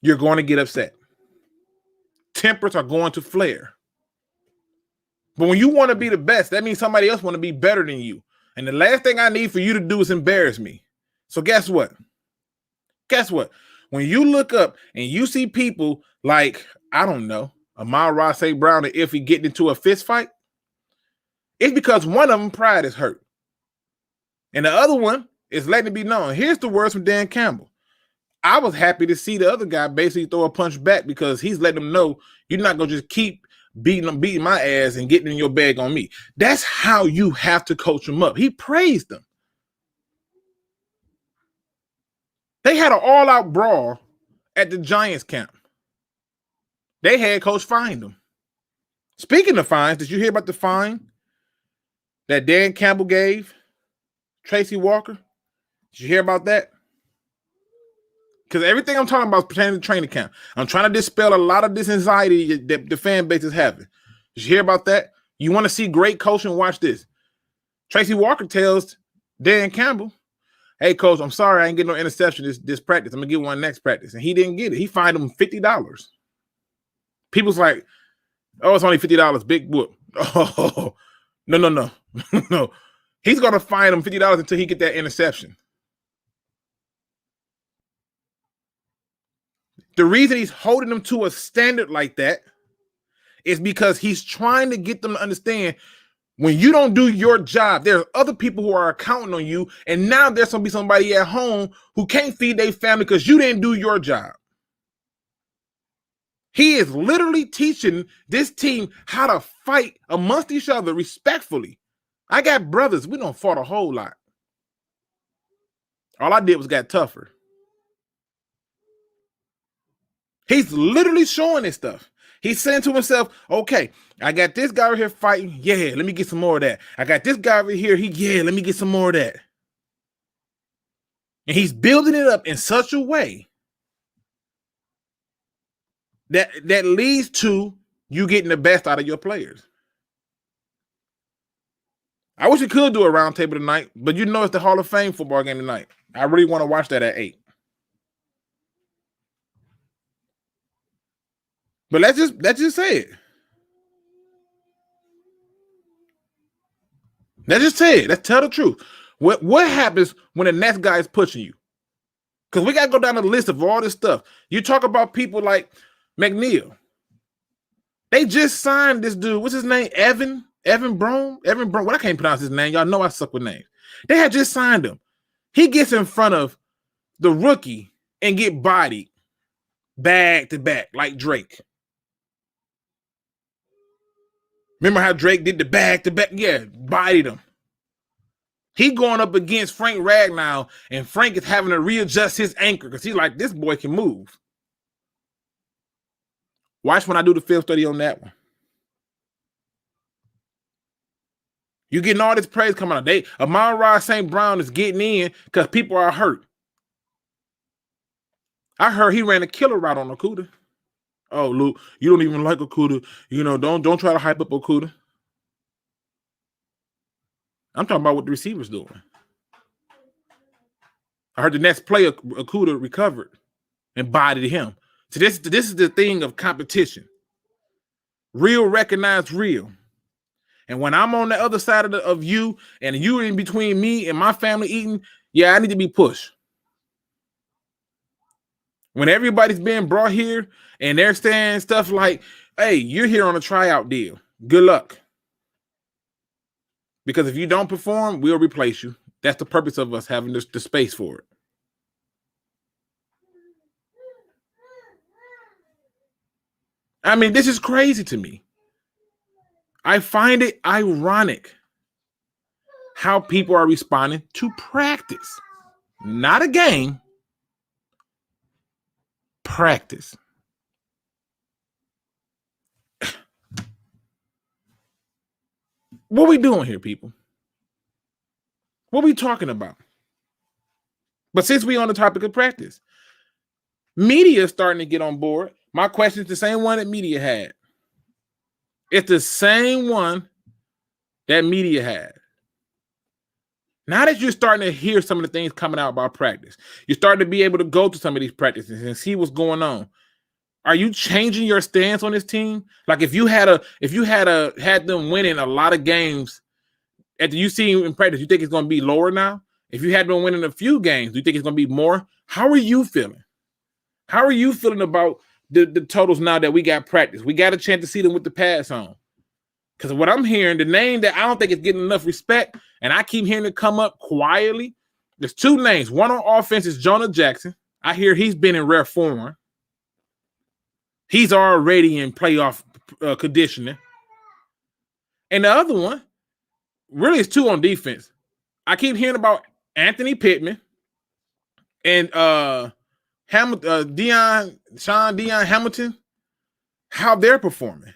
you're going to get upset. Tempers are going to flare. But when you want to be the best, that means somebody else want to be better than you. And the last thing I need for you to do is embarrass me. So guess what? Guess what? When you look up and you see people like, I don't know, Amon-Ra St. Brown and Iffy getting into a fist fight, it's because one of them pride is hurt. And the other one is letting it be known. Here's the words from Dan Campbell. I was happy to see the other guy basically throw a punch back because he's letting them know you're not going to just keep beating my ass and getting in your bag on me. That's how you have to coach them up. He praised them. They had an all-out brawl at the Giants camp. They had coach fine them. Speaking of fines, did you hear about the fine that Dan Campbell gave Tracy Walker? Did you hear about that? Because everything I'm talking about is pertaining to training camp. I'm trying to dispel a lot of this anxiety that the fan base is having. Did you hear about that? You want to see great coaching? Watch this. Tracy Walker tells Dan Campbell, hey, coach, I'm sorry I ain't getting no interception this practice. I'm going to get one next practice. And he didn't get it. He fined him $50. People's like, oh, it's only $50. Big whoop. Oh, no. No. He's going to fine him $50 until he get that interception. The reason he's holding them to a standard like that is because he's trying to get them to understand when you don't do your job, there are other people who are counting on you, and now there's going to be somebody at home who can't feed their family because you didn't do your job. He is literally teaching this team how to fight amongst each other respectfully. I got brothers. We don't fought a whole lot. All I did was got tougher. He's literally showing this stuff. He's saying to himself, okay, I got this guy over here fighting. Yeah, let me get some more of that. I got this guy over here. Let me get some more of that. And he's building it up in such a way that leads to you getting the best out of your players. I wish we could do a roundtable tonight, but you know it's the Hall of Fame football game tonight. I really want to watch that at 8. But let's just say it. Let's just say it. Let's tell the truth. What happens when the next guy is pushing you? Because we got to go down the list of all this stuff. You talk about people like McNeil. They just signed this dude. What's his name? Evan Brome? Well, I can't pronounce his name. Y'all know I suck with names. They had just signed him. He gets in front of the rookie and get bodied back to back like Drake. Remember how Drake did the back-to-back? Yeah, bodied him. He going up against Frank Ragnow, and Frank is having to readjust his anchor because he's like, this boy can move. Watch when I do the film study on that one. You getting all this praise coming out. Amon-Ra St. Brown is getting in because people are hurt. I heard he ran a killer route on Okudah. Oh, Luke, you don't even like Okudah. You know, don't try to hype up Okudah. I'm talking about what the receiver's doing. I heard the next play Okudah recovered and bodied him. So this is the thing of competition. Real recognize real. And when I'm on the other side of you and you in between me and my family eating, yeah, I need to be pushed. When everybody's being brought here and they're saying stuff like, hey, you're here on a tryout deal. Good luck. Because if you don't perform, we'll replace you. That's the purpose of us having the space for it. I mean, this is crazy to me. I find it ironic how people are responding to practice. Not a game. Practice. What we doing here, people? What we talking about? But since we on the topic of practice, media is starting to get on board. My question is the same one that media had. It's the same one that media had. Now that you're starting to hear some of the things coming out about practice, you're starting to be able to go to some of these practices and see what's going on. Are you changing your stance on this team? Like if you had them winning a lot of games after you see in practice, you think it's going to be lower now? If you had them winning a few games, do you think it's going to be more? How are you feeling? How are you feeling about the totals now that we got practice? We got a chance to see them with the pass on. Because what I'm hearing, the name that I don't think is getting enough respect, and I keep hearing it come up quietly, there's two names. One on offense is Jonah Jackson. I hear he's been in rare form. He's already in playoff conditioning. And the other one, really is two on defense. I keep hearing about Anthony Pittman and Dion Hamilton, how they're performing.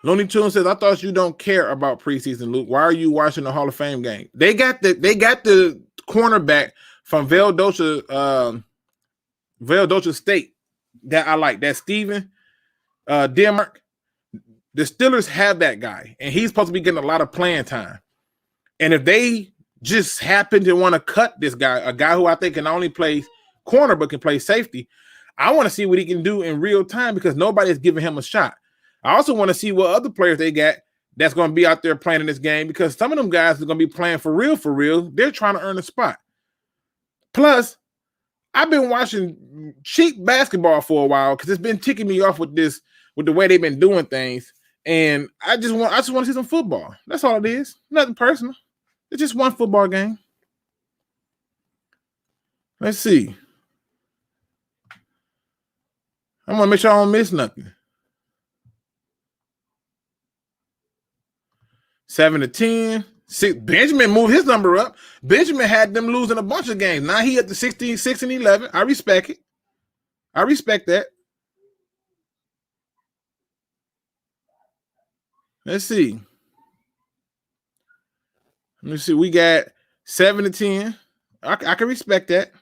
Looney Tunes says, I thought you don't care about preseason, Luke. Why are you watching the Hall of Fame game? They got the cornerback from Valdosta State that I like. That's Steven Denmark. The Steelers have that guy, and he's supposed to be getting a lot of playing time. And if they just happen to want to cut this guy, a guy who I think can not only play corner but can play safety, I want to see what he can do in real time because nobody's giving him a shot. I also want to see what other players they got that's going to be out there playing in this game because some of them guys are going to be playing for real. They're trying to earn a spot. Plus, I've been watching cheap basketball for a while because it's been ticking me off with the way they've been doing things. And I just want to see some football. That's all it is. Nothing personal. It's just one football game. Let's see. I want to make sure I don't miss nothing. 7-10. Benjamin moved his number up. Benjamin had them losing a bunch of games. Now he at the 16-6-11. I respect it. I respect that. Let's see. Let me see. We got 7-10. I can respect that.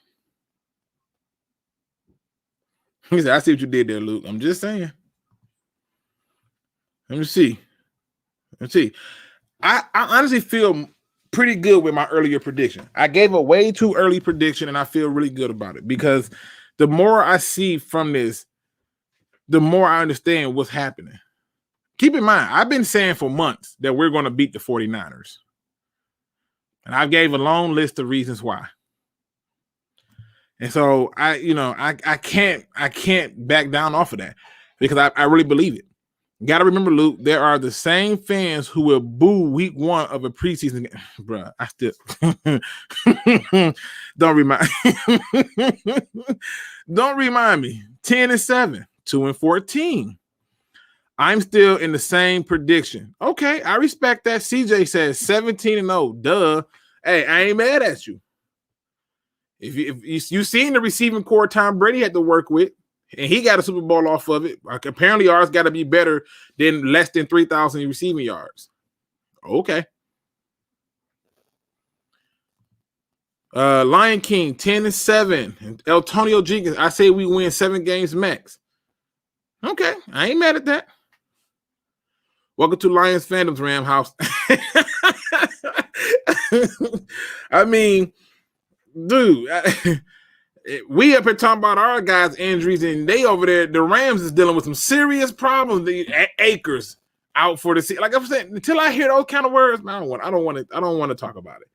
He said, I see what you did there, Luke. I'm just saying. Let me see. Let's see. I honestly feel pretty good with my earlier prediction. I gave a way too early prediction, and I feel really good about it because the more I see from this, the more I understand what's happening. Keep in mind, I've been saying for months that we're going to beat the 49ers. And I gave a long list of reasons why. And so I can't back down off of that because I really believe it. Got to remember, Luke, there are the same fans who will boo week one of a preseason game. Bruh, I still don't remind me. 10-7, 2-14. I'm still in the same prediction. Okay, I respect that. CJ says 17-0. Duh. Hey, I ain't mad at you. If you seen the receiving core Tom Brady had to work with, and he got a Super Bowl off of it. Like, apparently ours got to be better than less than 3,000 receiving yards. Okay. Lion King 10-7. And Antonio Jenkins, I say we win 7 games max. Okay, I ain't mad at that. Welcome to Lions Fandoms Ram House. I mean, dude, we up here talking about our guys' injuries, and they over there, the Rams is dealing with some serious problems. The Akers out for the season. Like I'm saying, until I hear those kind of words, man, I don't want to talk about it.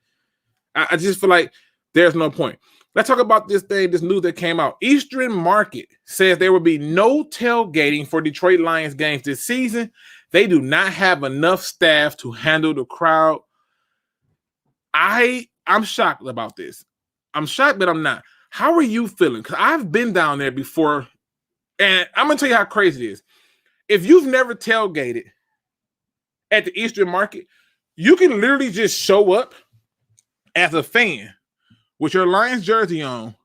I just feel like there's no point. Let's talk about this news that came out. Eastern Market says there will be no tailgating for Detroit Lions games this season. They do not have enough staff to handle the crowd. I'm shocked about this. I'm shocked, but I'm not. How are you feeling? Because I've been down there before, and I'm going to tell you how crazy it is. If you've never tailgated at the Eastern Market, you can literally just show up as a fan with your Lions jersey on,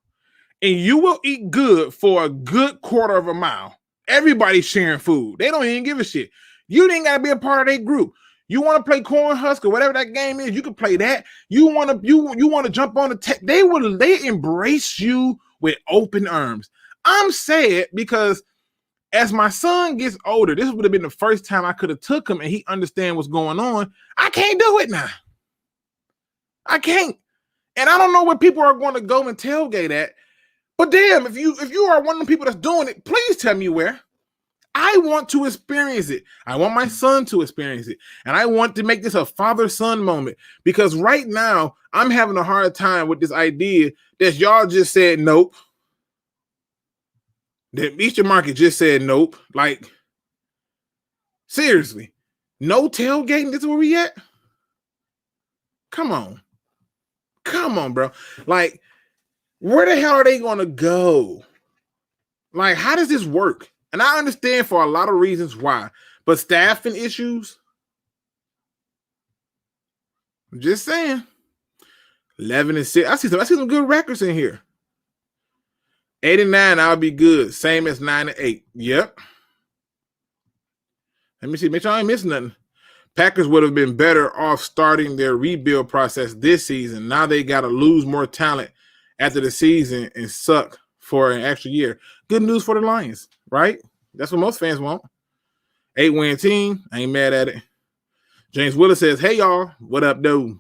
and you will eat good for a good quarter of a mile. Everybody's sharing food. They don't even give a shit. You ain't got to be a part of their group. You want to play Cornhusker, whatever that game is, you can play that. You want to jump on the tech. They embrace you with open arms. I'm sad because as my son gets older, this would have been the first time I could have took him and he understand what's going on. I can't do it now. I can't. And I don't know where people are going to go and tailgate at. But damn, if you are one of the people that's doing it, please tell me where. I want to experience it. I want my son to experience it. And I want to make this a father-son moment. Because right now, I'm having a hard time with this idea that y'all just said nope. The Eastern Market just said nope. Like, seriously. No tailgating? This is where we at? Come on. Come on, bro. Like, where the hell are they going to go? Like, how does this work? And I understand for a lot of reasons why, but staffing issues. I'm just saying. 11-6. I see some good records in here. 8-9, I'll be good. Same as 9-8. Yep. Let me see. Make sure I ain't missing nothing. Packers would have been better off starting their rebuild process this season. Now they got to lose more talent after the season and suck for an extra year. Good news for the Lions, right? That's what most fans want. 8-win team. I ain't mad at it. James Willis says, hey, y'all. What up, dude?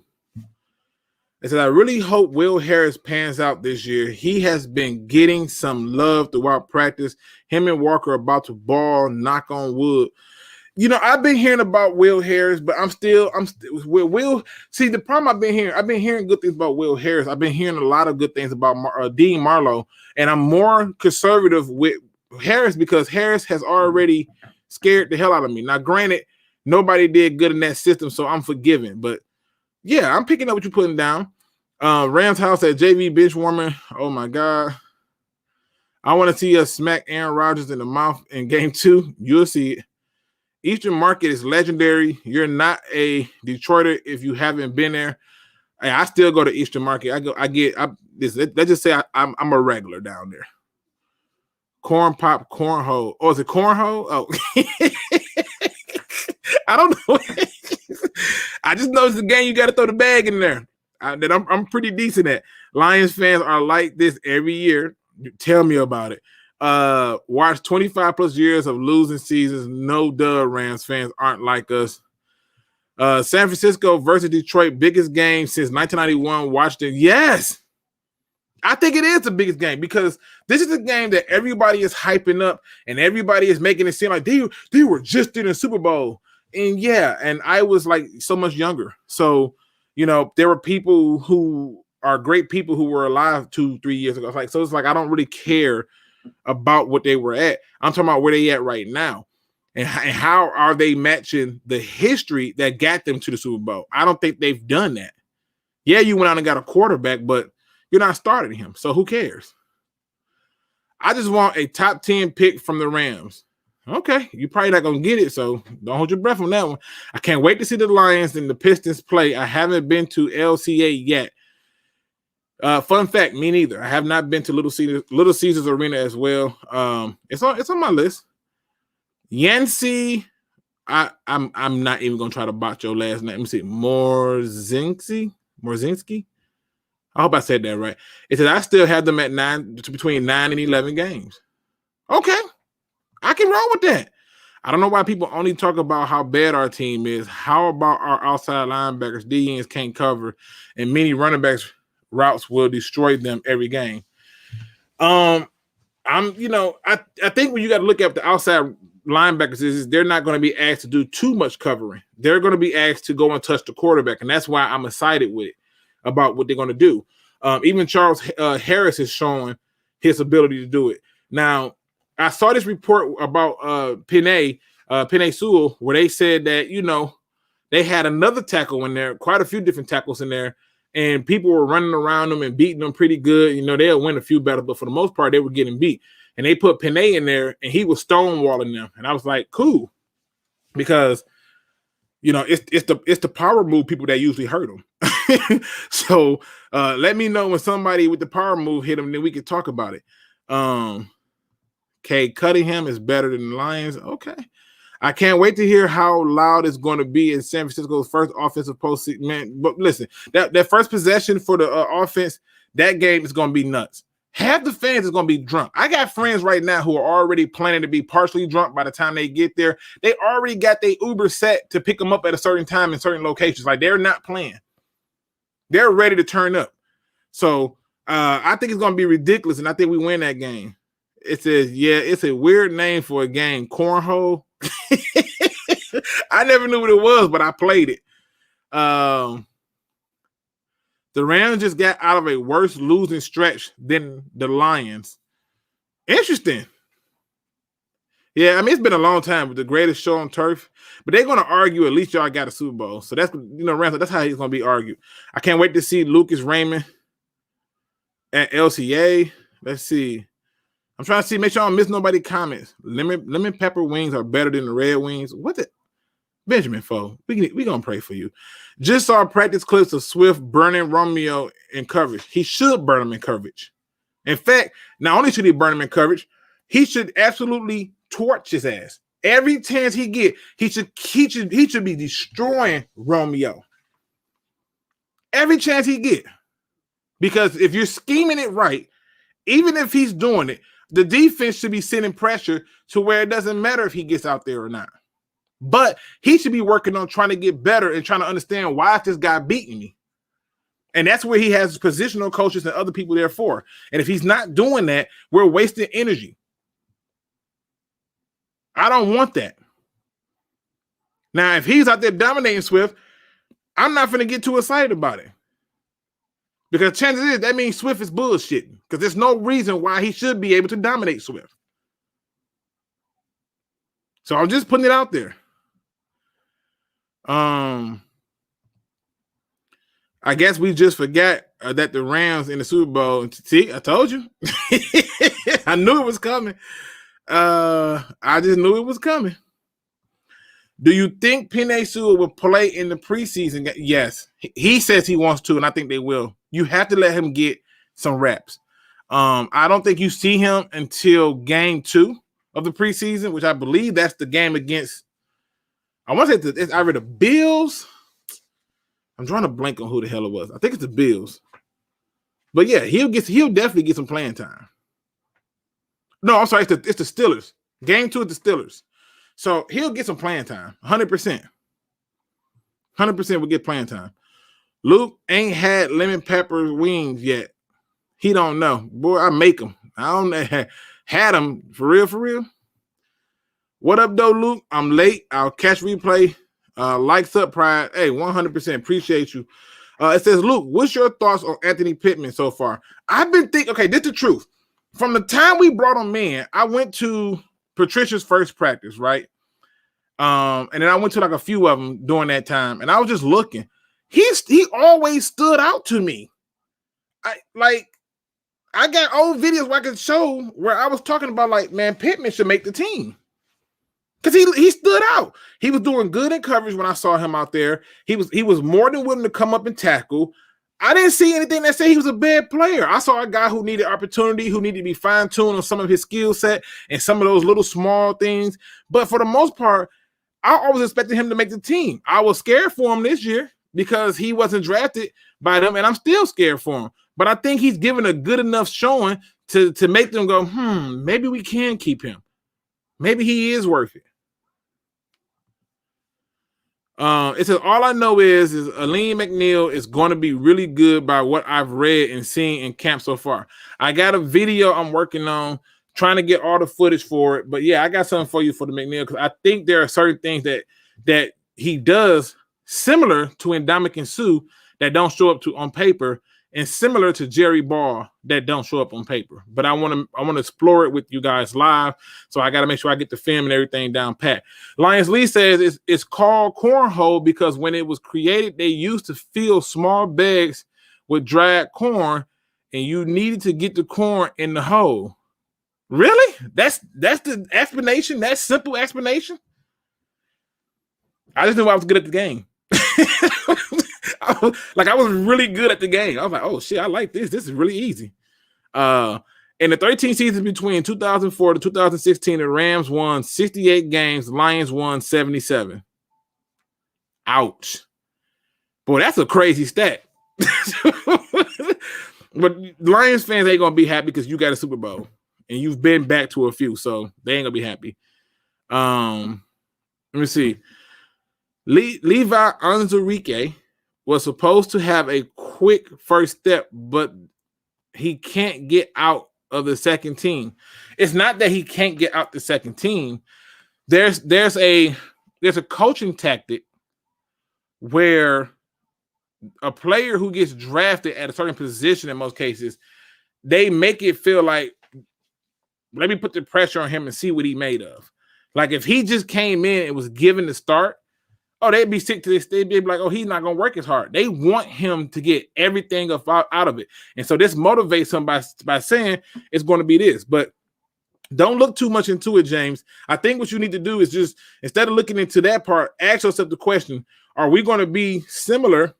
He said, I really hope Will Harris pans out this year. He has been getting some love throughout practice. Him and Walker are about to ball, knock on wood. You know, I've been hearing about Will Harris, but I'm still Will. See, the problem I've been hearing good things about Will Harris. I've been hearing a lot of good things about Dean Marlowe, and I'm more conservative with Harris because Harris has already scared the hell out of me. Now, granted, nobody did good in that system, so I'm forgiven. But yeah, I'm picking up what you're putting down. Rams House at JV Benchwarmer. Oh my God. I want to see us smack Aaron Rodgers in the mouth in game 2. You'll see it. Eastern Market is legendary. You're not a Detroiter if you haven't been there. I still go to Eastern Market. Let's just say I'm a regular down there. Corn pop, cornhole. Oh, is it cornhole? Oh, I don't know. I just know it's a game you got to throw the bag in there. That I'm pretty decent at. Lions fans are like this every year. Tell me about it. Watch 25 plus years of losing seasons. No duh, Rams fans aren't like us. San Francisco versus Detroit, biggest game since 1991. Watched it. Yes, I think it is the biggest game because this is a game that everybody is hyping up and everybody is making it seem like they were just in the Super Bowl. And yeah, and I was like so much younger. So, you know, there were people who are great people who were alive 2-3 years ago. So it's like I don't really care about what they were at. I'm talking about where they at right now. And how are they matching the history that got them to the Super Bowl? I don't think they've done that. Yeah, you went out and got a quarterback, but you're not starting him. So who cares? I just want a top 10 pick from the Rams. Okay, you're probably not going to get it, so don't hold your breath on that one. I can't wait to see the Lions and the Pistons play. I haven't been to LCA yet. Fun fact, me neither. I have not been to Little Caesars Arena as well. It's on my list. Yancey, I'm not even gonna try to botch your last name. Let me see, Morzinski. I hope I said that right. It says I still have them at between 9 and 11 games. Okay, I can roll with that. I don't know why people only talk about how bad our team is. How about our outside linebackers? DNs can't cover, and many running backs routes will destroy them every game. I think when you got to look at the outside linebackers is they're not going to be asked to do too much covering. They're going to be asked to go and touch the quarterback, and that's why I'm excited with it. about what they're going to do. Even Charles Harris is showing his ability to do it. Now, I saw this report about Penei Sewell, where they said that, they had another tackle in there, quite a few different tackles in there, and people were running around them and beating them pretty good. They'll win a few battles, but for the most part, they were getting beat. And they put Penei in there, and he was stonewalling them. And I was like, cool, because it's the power move people that usually hurt them. So let me know when somebody with the power move hit him, then we can talk about it. Okay, Cunningham is better than the Lions. Okay. I can't wait to hear how loud it's going to be in San Francisco's first offensive postseason. Man, but listen, that first possession for the offense, that game is going to be nuts. Half the fans is going to be drunk. I got friends right now who are already planning to be partially drunk by the time they get there. They already got their Uber set to pick them up at a certain time in certain locations. Like, they're not playing. They're ready to turn up. So I think it's going to be ridiculous, and I think we win that game. It says, yeah, it's a weird name for a game. Cornhole. I never knew what it was, but I played it. The Rams just got out of a worse losing stretch than the Lions. Interesting. Yeah, I mean, it's been a long time with the greatest show on turf, but they're going to argue at least y'all got a Super Bowl. So that's, Rams, that's how he's going to be argued. I can't wait to see Lucas Raymond at LCA. Let's see. I'm trying to see, make sure I don't miss nobody comments. Lemon pepper wings are better than the red wings. What's it? Benjamin Foe, we going to pray for you. Just saw practice clips of Swift burning Romeo in coverage. He should burn him in coverage. In fact, not only should he burn him in coverage, he should absolutely torch his ass. Every chance he get, he should be destroying Romeo. Every chance he get. Because if you're scheming it right, even if he's doing it, the defense should be sending pressure to where it doesn't matter if he gets out there or not. But he should be working on trying to get better and trying to understand, why is this guy beating me? And that's where he has positional coaches and other people there for. And if he's not doing that, we're wasting energy. I don't want that. Now, if he's out there dominating Swift, I'm not going to get too excited about it. Because chances is that means Swift is bullshitting. Because there's no reason why he should be able to dominate Swift. So I'm just putting it out there. I guess we just forgot that the Rams in the Super Bowl. See, I told you. I knew it was coming. I just knew it was coming. Do you think Penei Sewell will play in the preseason? Yes. He says he wants to, and I think they will. You have to let him get some reps. I don't think you see him until game 2 of the preseason, which I believe that's the game against, I want to say it's either the Bills. I'm drawing a blank on who the hell it was. I think it's the Bills. But yeah, he'll definitely get some playing time. No, I'm sorry, it's the Steelers. Game 2 is the Steelers. So he'll get some playing time. 100%. 100% will get playing time. Luke ain't had lemon pepper wings yet. He don't know. Boy, I make them. I don't had them for real. What up, though, Luke? I'm late. I'll catch replay. Likes up, Pride. Hey, 100%. Appreciate you. It says, Luke, what's your thoughts on Anthony Pittman so far? I've been thinking, okay, this is the truth. From the time we brought him in, I went to Patricia's first practice, right? And then I went to like a few of them during that time, and I was just looking. He always stood out to me. I got old videos where I could show where I was talking about, like, man, Pittman should make the team. Because he stood out. He was doing good in coverage when I saw him out there. He was more than willing to come up and tackle. I didn't see anything that said he was a bad player. I saw a guy who needed opportunity, who needed to be fine-tuned on some of his skill set and some of those little small things. But for the most part, I always expected him to make the team. I was scared for him this year because he wasn't drafted by them, and I'm still scared for him. But I think he's given a good enough showing to make them go, maybe we can keep him. Maybe he is worth it. It says, all I know is Aline McNeil is going to be really good by what I've read and seen in camp so far. I got a video I'm working on, trying to get all the footage for it. But yeah, I got something for you for the McNeil, because I think there are certain things that he does similar to Ndamukong Suh that don't show up on paper, and similar to Jerry Ball that don't show up on paper. But I want to explore it with you guys live, so I got to make sure I get the film and everything down pat. Lions Lee says it's called cornhole because when it was created, they used to fill small bags with dried corn, and you needed to get the corn in the hole. Really? That's the explanation? That simple explanation? I just knew I was good at the game. I was really good at the game. I was like, oh shit, I like this. This is really easy. In the 13 seasons between 2004 to 2016, the Rams won 68 games. The Lions won 77. Ouch. Boy, that's a crazy stat. But Lions fans ain't gonna be happy because you got a Super Bowl and you've been back to a few, so they ain't gonna be happy. Let me see. Levi Onwuzurike was supposed to have a quick first step, but he can't get out of the second team. It's not that he can't get out the second team. There's a coaching tactic where a player who gets drafted at a certain position in most cases, they make it feel like, let me put the pressure on him and see what he made of. Like if he just came in and was given the start, oh, they'd be sick to this. They'd be like, oh, he's not going to work as hard. They want him to get everything out of it. And so this motivates him by saying it's going to be this. But don't look too much into it, James. I think what you need to do is just, instead of looking into that part, ask yourself the question, are we going to be similar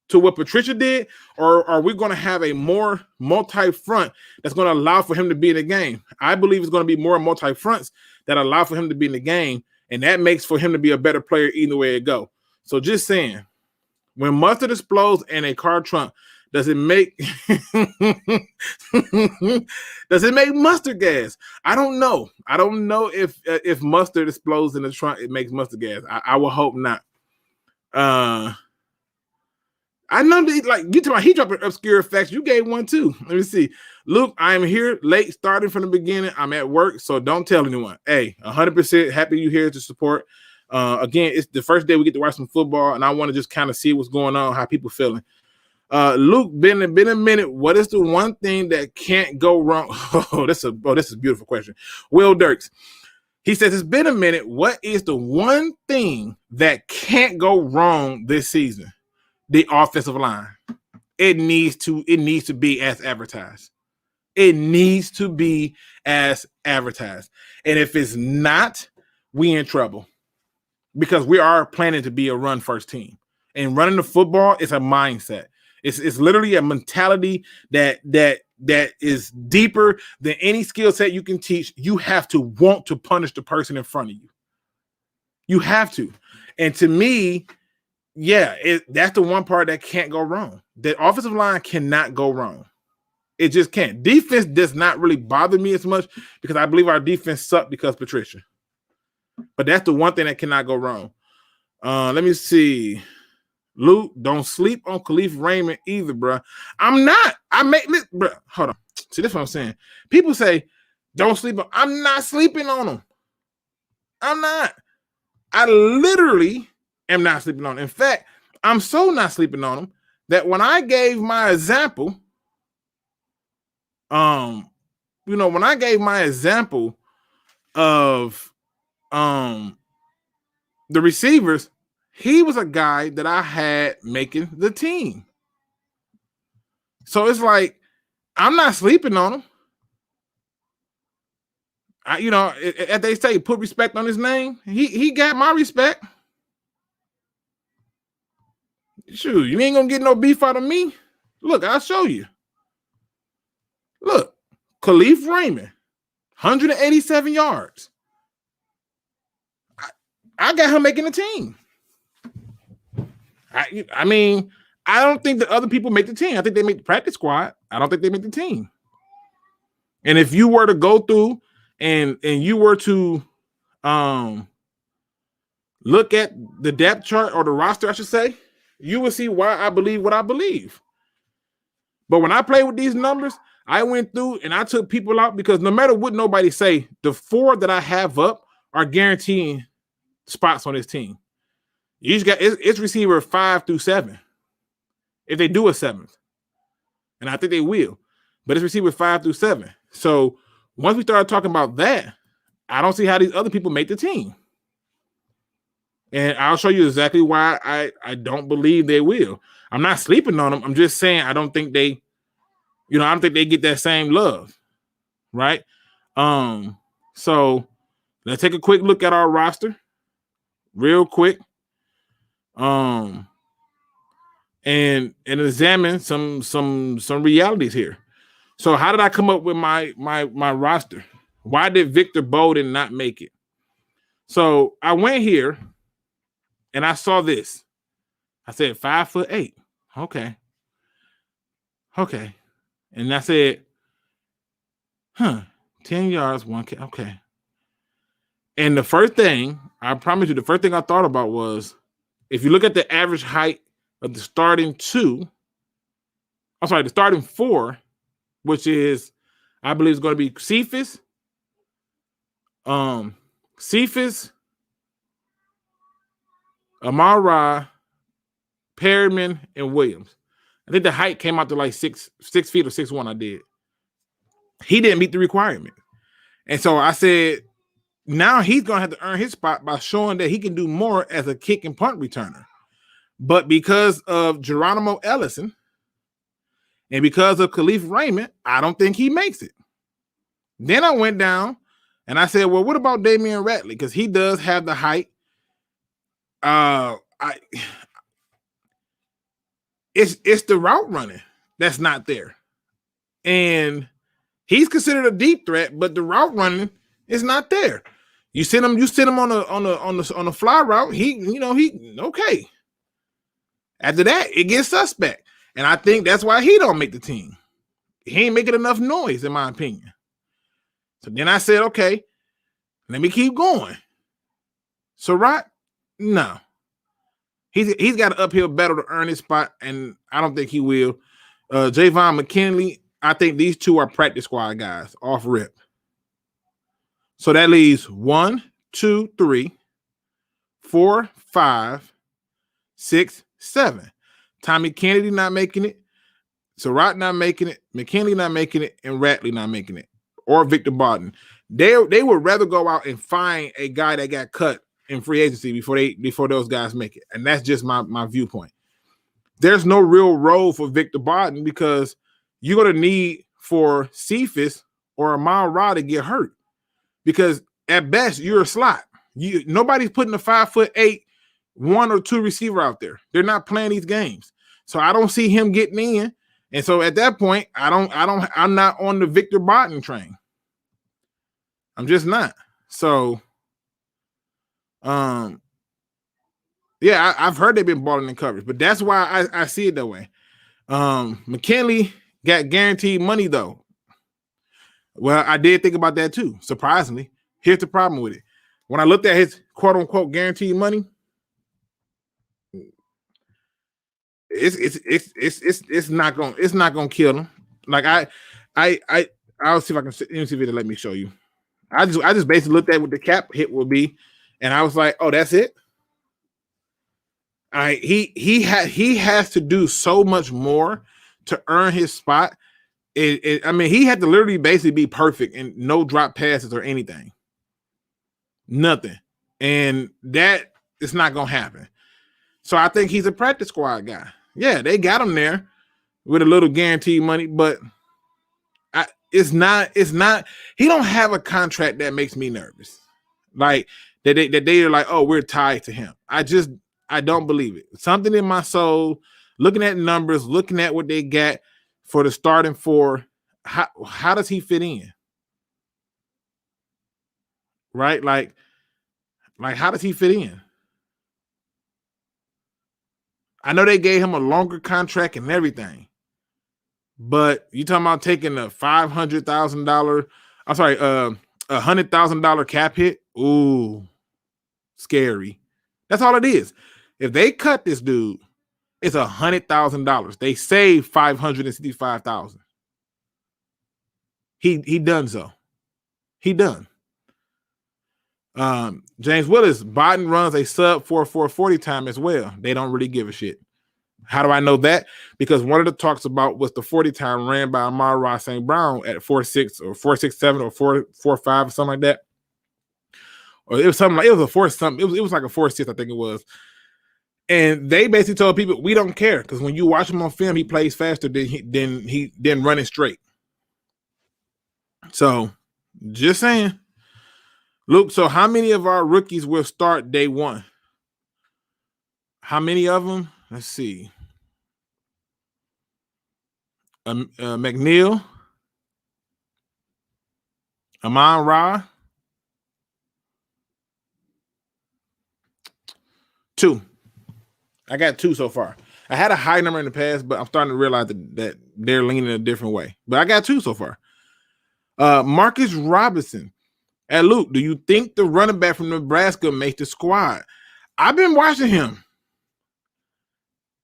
to what Patricia did, or are we going to have a more multi-front that's going to allow for him to be in the game? I believe it's going to be more multi-fronts that allow for him to be in the game, and that makes for him to be a better player either way it go. So just saying, when mustard explodes in a car trunk, does it make mustard gas? I don't know. I don't know if mustard explodes in the trunk, it makes mustard gas. I will hope not. I know that, like, you talking about he dropping obscure facts. You gave one too. Let me see. Luke, I'm here late, starting from the beginning. I'm at work, so don't tell anyone. Hey, 100% happy you here to support. Again, it's the first day we get to watch some football, and I want to just kind of see what's going on, how people feeling. Luke, been a minute. What is the one thing that can't go wrong? This is a beautiful question. Will Dirks. He says, it's been a minute. What is the one thing that can't go wrong this season? The offensive line. It needs to be as advertised. It needs to be as advertised. And if it's not, we in trouble. Because we are planning to be a run first team. And running the football is a mindset. It's literally a mentality that is deeper than any skill set you can teach. You have to want to punish the person in front of you. You have to. And to me, yeah, that's the one part that can't go wrong. The offensive line cannot go wrong. It just can't. Defense does not really bother me as much because I believe our defense sucked because Patricia. But that's the one thing that cannot go wrong. Let me see. Luke, don't sleep on Khalif Raymond either, bro. I'm not. Bro, hold on. See, that's what I'm saying. People say, don't sleep on. I'm not sleeping on him. I'm not. I literally am not sleeping on him. In fact, I'm so not sleeping on him that when I gave my example, when I gave my example of the receivers, he was a guy that I had making the team. So it's like, I'm not sleeping on him. As they say, put respect on his name. He got my respect. Shoot, you ain't gonna get no beef out of me. Look, I'll show you. Look, Khalif Raymond, 187 yards. I got him making the team. I mean, I don't think that other people make the team. I think they make the practice squad. I don't think they make the team. And if you were to go through and you were to look at the depth chart or the roster, I should say, you will see why I believe what I believe. But when I play with these numbers, I went through and I took people out because no matter what nobody say, the 4 that I have up are guaranteeing spots on this team. You just got it's receiver 5 through 7. if they do a 7th. And I think they will. But it's receiver 5 through 7. So once we start talking about that, I don't see how these other people make the team. And I'll show you exactly why I don't believe they will. I'm not sleeping on them. I'm just saying I don't think they, I don't think they get that same love. Right? So let's take a quick look at our roster real quick. And examine some realities here. So how did I come up with my roster? Why did Victor Bolden not make it? So I went here and I saw this. I said 5'8". Okay. And I said, 10 yards, 1K. Okay. And the first thing, I promise you, the first thing I thought about was, if you look at the average height of the starting the starting 4, which is, I believe is going to be Cephas, Amara, Perryman, and Williams. I think the height came out to like 6 feet or 6'1". I did. He didn't meet the requirement. And so I said, now he's going to have to earn his spot by showing that he can do more as a kick and punt returner. But because of Geronimo Ellison and because of Khalif Raymond, I don't think he makes it. Then I went down and I said, well, what about Damian Ratley? Because he does have the height. It's the route running that's not there. And he's considered a deep threat, but the route running is not there. You send him on a fly route, he okay. After that, it gets suspect. And I think that's why he don't make the team. He ain't making enough noise, in my opinion. So then I said, okay, let me keep going. Surratt, no. He's got an uphill battle to earn his spot, and I don't think he will. Javon McKinley, I think these two are practice squad guys off rip. So that leaves 1, 2, 3, 4, 5, 6, 7. Tommy Kennedy not making it. Surratt not making it. McKinley not making it. And Ratley not making it. Or Victor Bolden. They would rather go out and find a guy that got cut in free agency before those guys make it. And that's just my viewpoint. There's no real role for Victor Bolden because you're going to need for Cephas or Amal Ra to get hurt. Because at best, you're a slot. Nobody's putting a 5'8", 1 or 2 receiver out there. They're not playing these games. So I don't see him getting in. And so at that point, I'm not on the Victor Bolden train. I'm just not. So yeah, I've heard they've been balling in coverage, but that's why I see it that way. McKinley got guaranteed money though. Well, I did think about that too. Surprisingly, here's the problem with it. When I looked at his quote unquote guaranteed money, it's not gonna kill him. Like I'll see if I can see if it'll let me show you. I just basically looked at what the cap hit will be, and I was like, oh, that's it. He has to do so much more to earn his spot. I mean, he had to literally basically be perfect and no drop passes or anything. Nothing. And that is not going to happen. So I think he's a practice squad guy. Yeah, they got him there with a little guaranteed money, but it's not, he don't have a contract that makes me nervous. Like that they are like, oh, we're tied to him. I don't believe it. Something in my soul, looking at numbers, looking at what they got for the starting 4, how does he fit in? Right? Like how does he fit in? I know they gave him a longer contract and everything, but you talking about taking a $500,000, I'm sorry, $100,000 cap hit? Ooh, scary. That's all it is. If they cut this dude, it's $100,000. They save $565,000. He done so. He done. James Willis, Biden runs a sub 4.40 time as well. They don't really give a shit. How do I know that? Because one of the talks about was the 40 time ran by Amon-Ra St. Brown at 4.6 or 4.67 or 4.45 or something like that. Or it was something like it was a 4 something. It was like a 4.6, I think it was. And they basically told people, we don't care, because when you watch him on film, he plays faster than running straight. So, just saying. Luke, so how many of our rookies will start day one? How many of them? Let's see. McNeil, Amon-Ra, 2. I got 2 so far. I had a high number in the past, but I'm starting to realize that they're leaning a different way. But I got 2 so far. Marcus Robinson. And Luke, do you think the running back from Nebraska makes the squad? I've been watching him.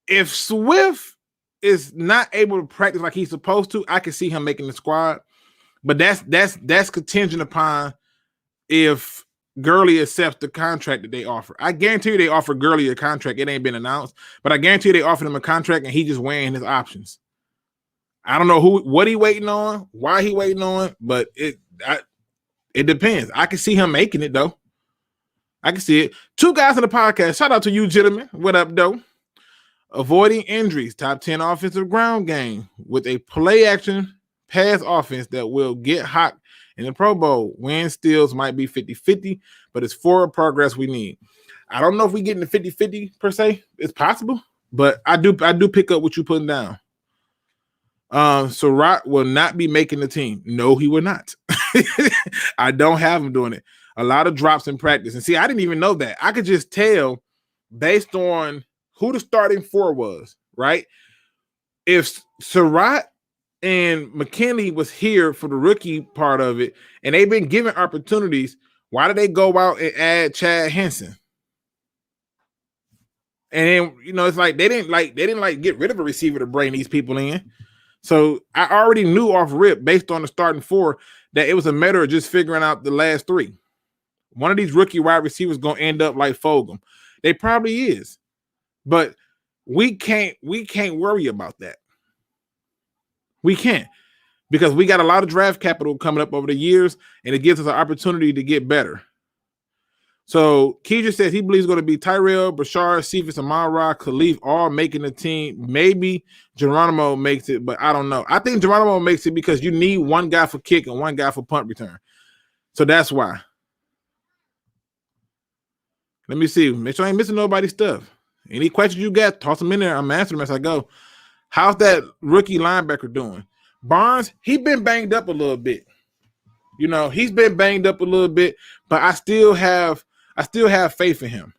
If Swift is not able to practice like he's supposed to, I can see him making the squad. But that's contingent upon if Gurley accepts the contract that they offer. I guarantee you they offer Gurley a contract. It ain't been announced, but I guarantee you they offered him a contract and he just weighing his options. I don't know what he waiting on, why he waiting on, but it depends. I can see him making it though. I can see it. 2 guys on the podcast. Shout out to you, gentlemen. What up, though? Avoiding injuries, top 10 offensive ground game with a play action pass offense that will get hot in the Pro Bowl. Win steals might be 50-50, but it's forward progress we need. I don't know if we get in the 50-50 per se. It's possible, but I do pick up what you're putting down. Surratt will not be making the team. No, he will not. I don't have him doing it. A lot of drops in practice. And see, I didn't even know that. I could just tell based on who the starting 4 was, right? If Surratt and McKinley was here for the rookie part of it, and they've been given opportunities, why did they go out and add Chad Henson? And then, it's like they didn't get rid of a receiver to bring these people in. So I already knew off rip, based on the starting 4, that it was a matter of just figuring out the last 3. One of these rookie wide receivers going to end up like Fulgham. They probably is. But we can't worry about that. We can't, because we got a lot of draft capital coming up over the years, and it gives us an opportunity to get better. So Keisha says he believes it's going to be Tyrell, Brashard, Cephas, Amon-Ra, Khalif all making the team. Maybe Geronimo makes it, but I don't know. I think Geronimo makes it because you need one guy for kick and one guy for punt return. So that's why. Let me see. Make sure I ain't missing nobody's stuff. Any questions you got, toss them in there. I'm answering them as I go. How's that rookie linebacker doing? Barnes, he been banged up a little bit. He's been banged up a little bit, but I still have faith in him.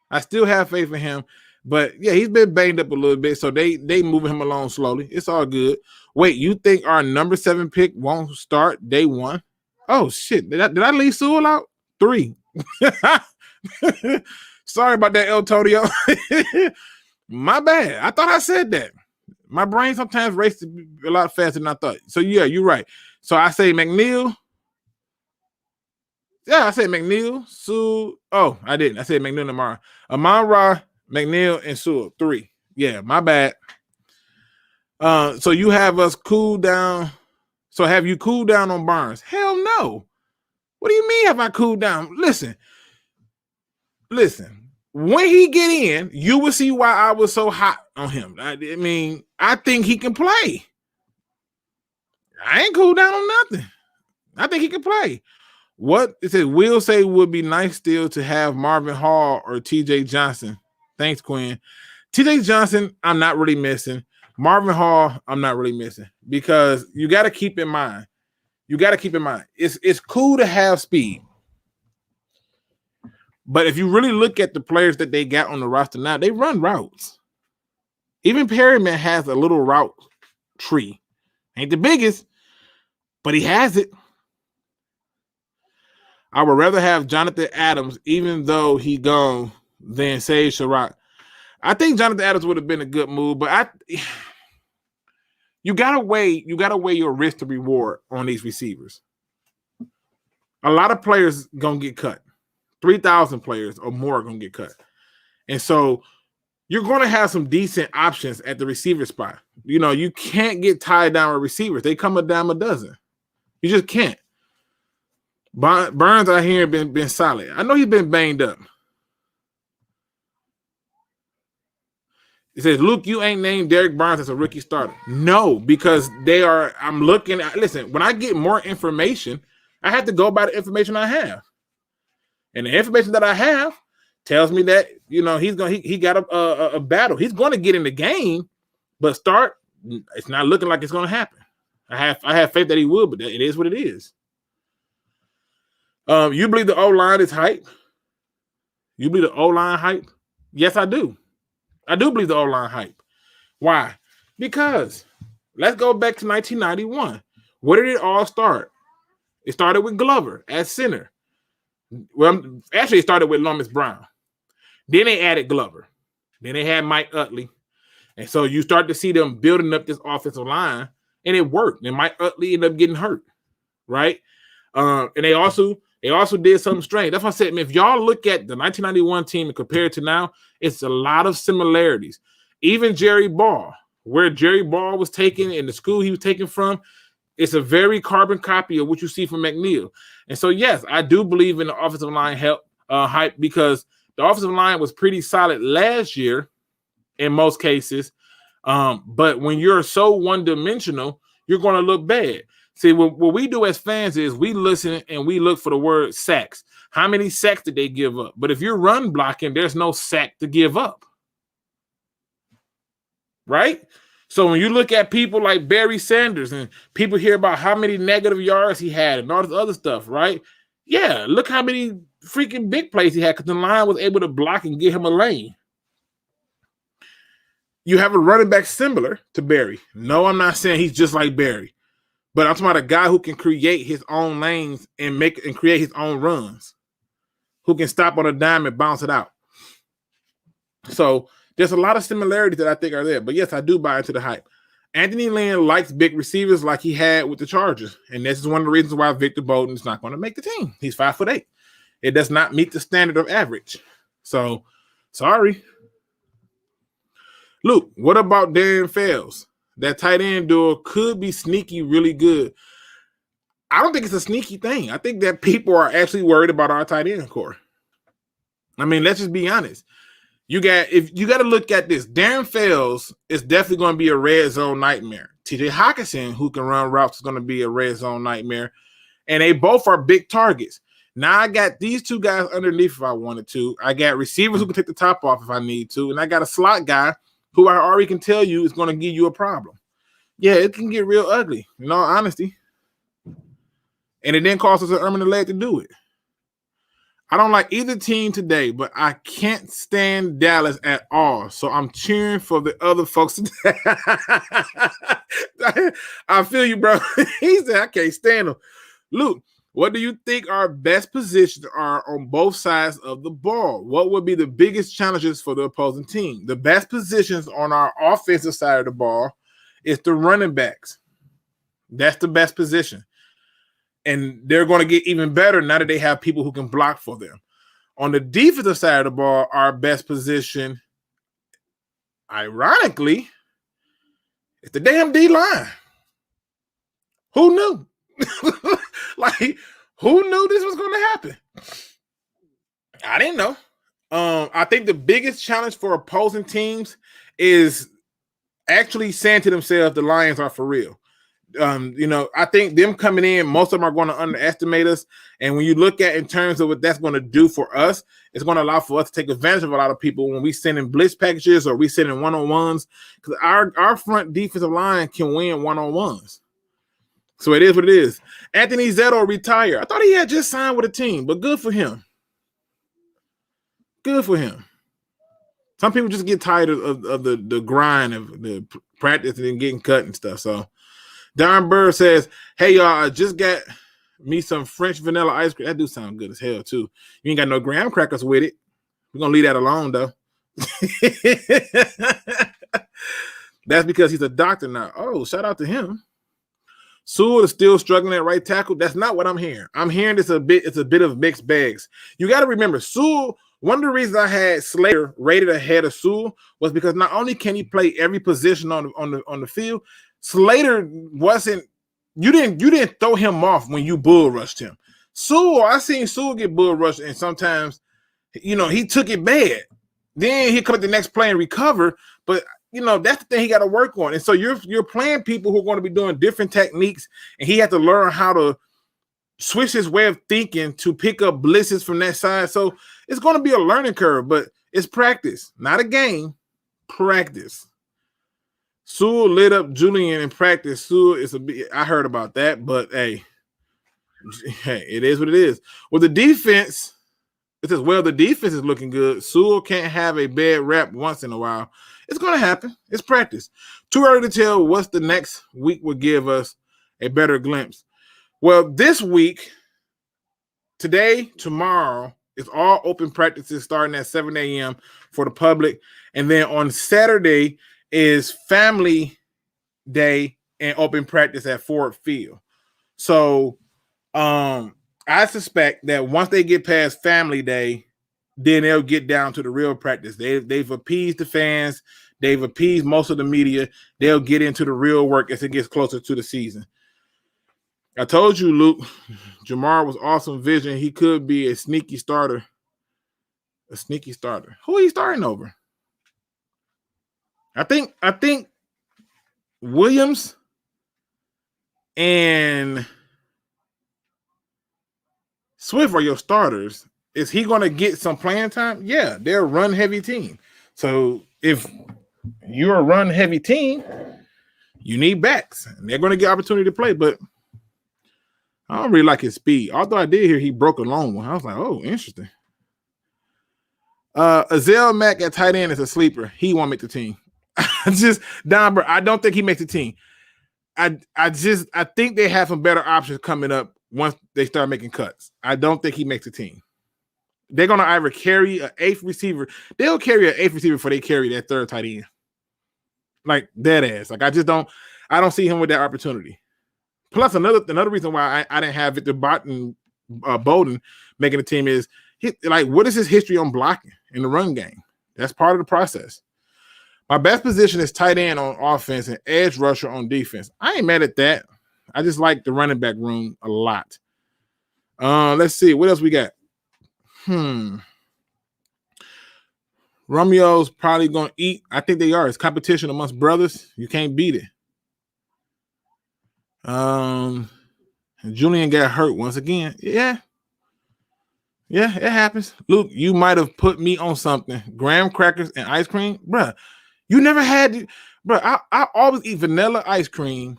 But yeah, he's been banged up a little bit, so they moving him along slowly. It's all good. Wait, you think our number 7 pick won't start day 1? Oh shit! Did I leave Sewell out? 3. Sorry about that, El Todio. My bad. I thought I said that. My brain sometimes races a lot faster than I thought. So yeah, you're right. So I say McNeil. Yeah, I said McNeil, Sewell. Oh, I didn't. I said McNeil tomorrow. Amon-Ra, McNeil, and Sewell. 3. Yeah, my bad. So you have us cool down. So have you cooled down on Barnes? Hell no. What do you mean have I cooled down? Listen. When he get in, you will see why I was so hot on him. I mean, I think he can play. I ain't cooled down on nothing. I think he can play. What it says, Will say would be nice still to have Marvin Hall or TJ Johnson. Thanks, Quin. TJ Johnson, I'm not really missing. Marvin Hall, I'm not really missing, because you got to keep in mind. It's cool to have speed. But if you really look at the players that they got on the roster now, they run routes. Even Perryman has a little route tree. Ain't the biggest, but he has it. I would rather have Jonathan Adams, even though he gone, than Sage Surratt. I think Jonathan Adams would have been a good move, but you gotta weigh your risk to reward on these receivers. A lot of players gonna get cut. 3,000 players or more are gonna get cut. And so you're going to have some decent options at the receiver spot. You know, you can't get tied down with receivers. They come a dime a dozen. You just can't. Burns out here been solid. I know he's been banged up. It says, Luke, you ain't named Derek Barnes as a rookie starter. No, because I'm looking at, listen, when I get more information, I have to go by the information I have. And the information that I have tells me that, you know, he got a battle. He's going to get in the game, but it's not looking like it's going to happen. I have faith that he will, but it is what it is. You believe the O-line is hype? You believe the O-line hype? Yes, I do. I do believe the O-line hype. Why? Because let's go back to 1991. Where did it all start? It started with Glover at center. Well, actually, it started with Lomas Brown. Then they added Glover. Then they had Mike Utley. And so you start to see them building up this offensive line, and it worked. And Mike Utley ended up getting hurt, right? And they also did something strange. That's why I said, man, if y'all look at the 1991 team and compare it to now, it's a lot of similarities. Even Jerry Ball, where Jerry Ball was taken and the school he was taken from, it's a very carbon copy of what you see from McNeil. And so, yes, I do believe in the offensive line hype because the offensive line was pretty solid last year in most cases. But when you're so one-dimensional, you're going to look bad. See, what we do as fans is we listen and we look for the word sacks. How many sacks did they give up? But if you're run blocking, there's no sack to give up. Right? So when you look at people like Barry Sanders and people hear about how many negative yards he had and all this other stuff, right? Yeah, look how many freaking big plays he had because the line was able to block and get him a lane. You have a running back similar to Barry. No, I'm not saying he's just like Barry. But I'm talking about a guy who can create his own lanes and create his own runs, who can stop on a dime and bounce it out. So there's a lot of similarities that I think are there. But yes, I do buy into the hype. Anthony Lynn likes big receivers like he had with the Chargers. And this is one of the reasons why Victor Bolden is not going to make the team. He's 5'8". It does not meet the standard of average. So, sorry. Luke, what about Darren Fells? That tight end duo could be sneaky really good. I don't think it's a sneaky thing. I think that people are actually worried about our tight end core. I mean, let's just be honest. You got to look at this. Darren Fells is definitely going to be a red zone nightmare. TJ Hockenson, who can run routes, is going to be a red zone nightmare. And they both are big targets. Now I got these two guys underneath if I wanted to. I got receivers who can take the top off if I need to. And I got a slot guy who I already can tell you is going to give you a problem. Yeah, it can get real ugly, in all honesty. And it didn't cost us an arm and a leg to do it. I don't like either team today, but I can't stand Dallas at all. So I'm cheering for the other folks today. I feel you, bro. He said, I can't stand them. Luke, what do you think our best positions are on both sides of the ball? What would be the biggest challenges for the opposing team? The best positions on our offensive side of the ball is the running backs. That's the best position. And they're going to get even better now that they have people who can block for them. On the defensive side of the ball, our best position, ironically, is the damn D-line. Who knew? Like, who knew this was going to happen? I didn't know. I think the biggest challenge for opposing teams is actually saying to themselves, the Lions are for real. I think them coming in, most of them are going to underestimate us. And when you look at in terms of what that's going to do for us, it's going to allow for us to take advantage of a lot of people when we send in blitz packages or we send in one-on-ones. Because our front defensive line can win one-on-ones. So it is what it is. Anthony Zetto retired. I thought he had just signed with a team, but good for him. Good for him. Some people just get tired of the grind of the practice and getting cut and stuff. So Don Burr says, hey, y'all, I just got me some French vanilla ice cream. That do sound good as hell, too. You ain't got no graham crackers with it. We're going to leave that alone, though. That's because he's a doctor now. Oh, shout out to him. Sewell is still struggling at right tackle. That's not what I'm hearing. I'm hearing it's a bit of mixed bags. You got to remember, Sewell One of the reasons I had Slater rated ahead of Sewell was because not only can he play every position on the field, Slater wasn't. You didn't throw him off when you bull rushed him. Sewell, I seen Sewell get bull rushed, and sometimes, he took it bad. Then he come at the next play and recover, but that's the thing he got to work on. And so you're playing people who are going to be doing different techniques, and he had to learn how to switch his way of thinking to pick up blitzes from that side. So it's going to be a learning curve, but it's practice, not a game. Practice. Sewell lit up Julian in practice. Sewell I heard about that, but hey, it is what it is. Well, the defense, it says, the defense is looking good. Sewell can't have a bad rap once in a while. It's going to happen. It's practice. Too early to tell what's the next week will give us a better glimpse. Well, this week, today, tomorrow, it's all open practices starting at 7 a.m. for the public. And then on Saturday is family day and open practice at Ford Field. So I suspect that once they get past family day, then they'll get down to the real practice. They've appeased the fans. They've appeased most of the media. They'll get into the real work as it gets closer to the season. I told you, Luke, Jamar was awesome vision. He could be a sneaky starter. A sneaky starter. Who are you starting over? I think Williams and Swift are your starters. Is he going to get some playing time? Yeah, they're a run-heavy team. So if you're a run-heavy team, you need backs. And they're going to get opportunity to play, but I don't really like his speed. Although I did hear he broke a long one. I was like, oh, interesting. Azale Mack at tight end is a sleeper. He won't make the team. I don't think he makes the team. I think they have some better options coming up once they start making cuts. I don't think he makes the team. They're going to either carry an eighth receiver. They'll carry an eighth receiver before they carry that third tight end. Like, dead ass. Like, I don't see him with that opportunity. Plus, another reason why I didn't have Victor Bowden making the team is, what is his history on blocking in the run game? That's part of the process. My best position is tight end on offense and edge rusher on defense. I ain't mad at that. I just like the running back room a lot. Let's see. What else we got? Romeo's probably going to eat. I think they are. It's competition amongst brothers. You can't beat it. Julian got hurt once again. Yeah, it happens. Luke, you might have put me on something. Graham crackers and ice cream? Bruh, you never had... Bruh, I always eat vanilla ice cream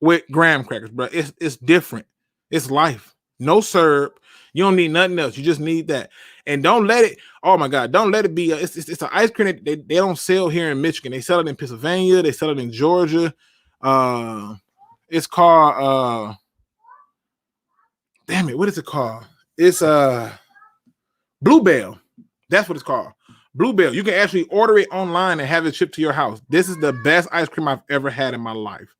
with graham crackers, bruh. It's different. It's life. No syrup. You don't need nothing else. You just need that. And don't let it... Oh, my God. Don't let it be... It's an ice cream that they don't sell here in Michigan. They sell it in Pennsylvania. They sell it in Georgia. It's called... damn it. What is it called? It's Bluebell. That's what it's called. Bluebell. You can actually order it online and have it shipped to your house. This is the best ice cream I've ever had in my life.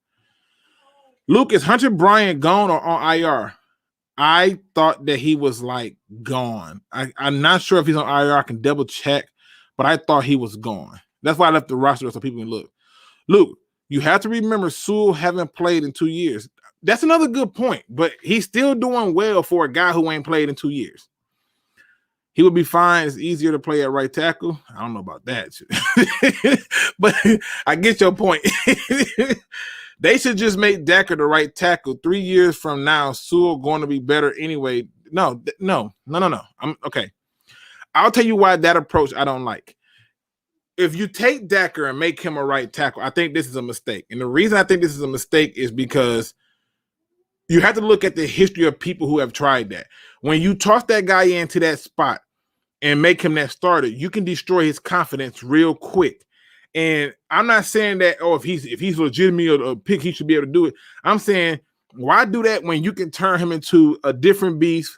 Luke, is Hunter Bryant gone or on IR? I thought that he was gone. I'm not sure if he's on IR. I can double check, but I thought he was gone. That's why I left the roster so people can look. Luke, you have to remember Sewell haven't played in 2 years. That's another good point, but he's still doing well for a guy who ain't played in 2 years. He would be fine. It's easier to play at right tackle. I don't know about that. But I get your point. They should just make Decker the right tackle. 3 years from now, Sewell going to be better anyway. No. I'm okay. I'll tell you why that approach I don't like. If you take Decker and make him a right tackle, I think this is a mistake. And the reason I think this is a mistake is because you have to look at the history of people who have tried that. When you toss that guy into that spot and make him that starter, you can destroy his confidence real quick. And I'm not saying that, if he's legitimately a pick, he should be able to do it. I'm saying, why do that when you can turn him into a different beast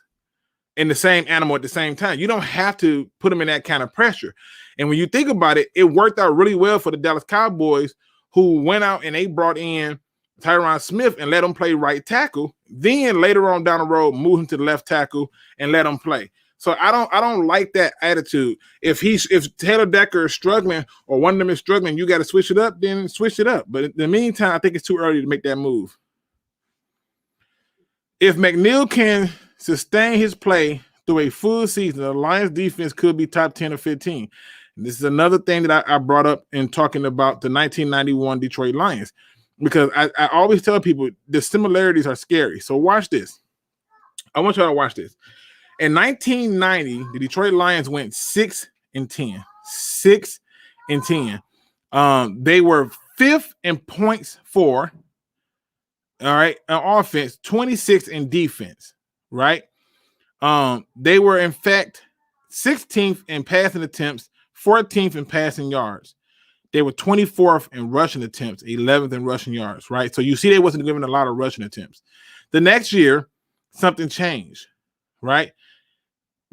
and the same animal at the same time? You don't have to put him in that kind of pressure. And when you think about it, it worked out really well for the Dallas Cowboys, who went out and they brought in Tyron Smith and let him play right tackle. Then later on down the road, move him to the left tackle and let him play. So I don't like that attitude. If Taylor Decker is struggling or one of them is struggling, you got to switch it up, then switch it up. But in the meantime, I think it's too early to make that move. If McNeil can sustain his play through a full season, the Lions defense could be top 10 or 15. And this is another thing that I brought up in talking about the 1991 Detroit Lions, because I always tell people the similarities are scary. So watch this. I want y'all to watch this. In 1990, the Detroit Lions went 6-10. 6-10. They were 5th in points for, all right, on offense, 26 in defense, right? They were, in fact, 16th in passing attempts, 14th in passing yards. They were 24th in rushing attempts, 11th in rushing yards, right? So you see they wasn't given a lot of rushing attempts. The next year, something changed, right?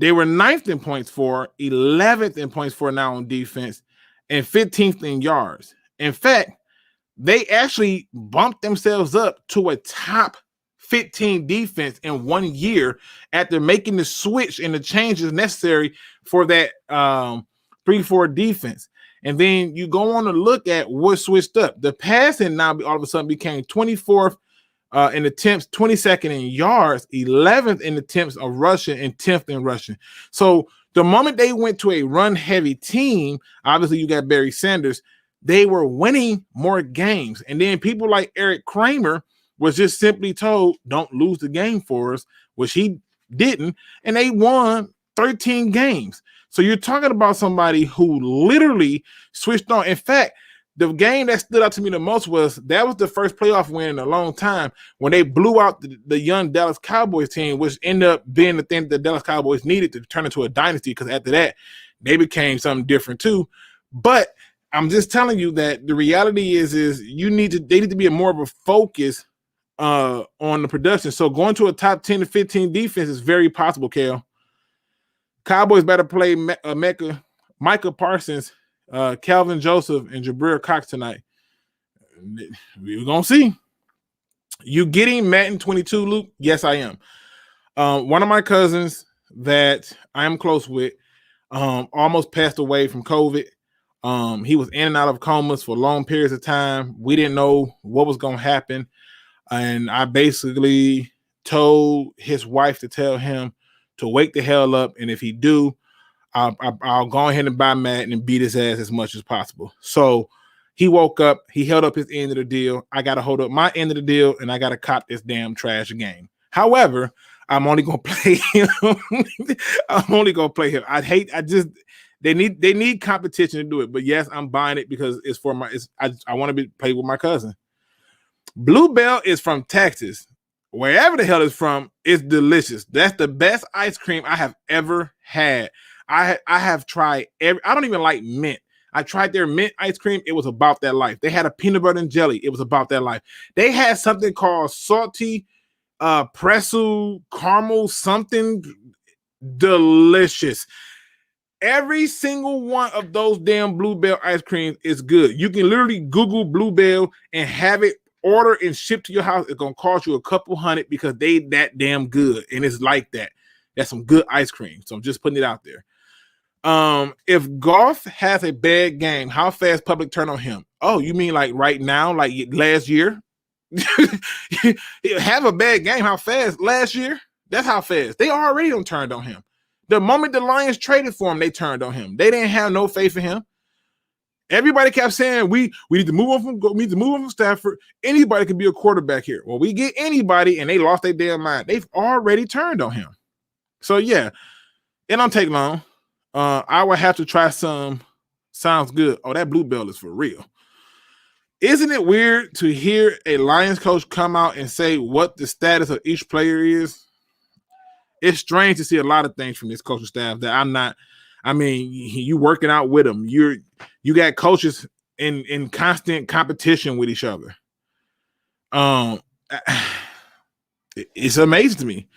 They were 9th in points for, 11th in points for now on defense, and 15th in yards. In fact, they actually bumped themselves up to a top 15 defense in 1 year after making the switch and the changes necessary for that 3-4 defense. And then you go on to look at what switched up. The passing now all of a sudden became 24th in attempts, 22nd in yards, 11th in attempts of rushing, and 10th in rushing. So the moment they went to a run-heavy team, obviously you got Barry Sanders, they were winning more games. And then people like Eric Kramer was just simply told, don't lose the game for us, which he didn't, and they won 13 games. So you're talking about somebody who literally switched on. In fact, the game that stood out to me the most was the first playoff win in a long time when they blew out the young Dallas Cowboys team, which ended up being the thing that the Dallas Cowboys needed to turn into a dynasty, because after that, they became something different too. But I'm just telling you that the reality is they need to be a more of a focus on the production. So going to a top 10 to 15 defense is very possible, Kel. Cowboys better play Micah Parsons, Calvin Joseph, and Jabril Cox tonight. We're going to see. You getting Madden 22, Luke? Yes, I am. One of my cousins that I am close with almost passed away from COVID. He was in and out of comas for long periods of time. We didn't know what was going to happen. And I basically told his wife to tell him to wake the hell up. And if he do, I'll go ahead and buy Madden and beat his ass as much as possible. So he woke up. He held up his end of the deal. I got to hold up my end of the deal, and I got to cop this damn trash game. However, I'm only going to play him. I'm only going to play him. They need competition to do it. But yes, I'm buying it because it's for I want to play with my cousin. Bluebell is from Texas. Wherever the hell it's from, it's delicious. That's the best ice cream I have ever had. I have tried I don't even like mint. I tried their mint ice cream. It was about that life. They had a peanut butter and jelly. It was about that life. They had something called salty pretzel caramel something delicious. Every single one of those damn Bluebell ice creams is good. You can literally Google Bluebell and have it order and ship to your house. It's gonna cost you a couple $100 because they that damn good, and it's like that. That's some good ice cream. So I'm just putting it out there. If Goff has a bad game, how fast public turn on him? Oh, you mean like right now, like last year? Have a bad game, how fast? Last year? That's how fast. They already done turned on him. The moment the Lions traded for him, they turned on him. They didn't have no faith in him. Everybody kept saying we need to move on from Stafford. Anybody could be a quarterback here. Well, we get anybody, and they lost their damn mind. They've already turned on him. So yeah, it don't take long. I would have to try some. Sounds good. Oh, that Bluebell is for real. Isn't it weird to hear a Lions coach come out and say what the status of each player is? It's strange to see a lot of things from this coaching staff that I'm not. I mean, you working out with them. You got coaches in constant competition with each other. It's amazing to me.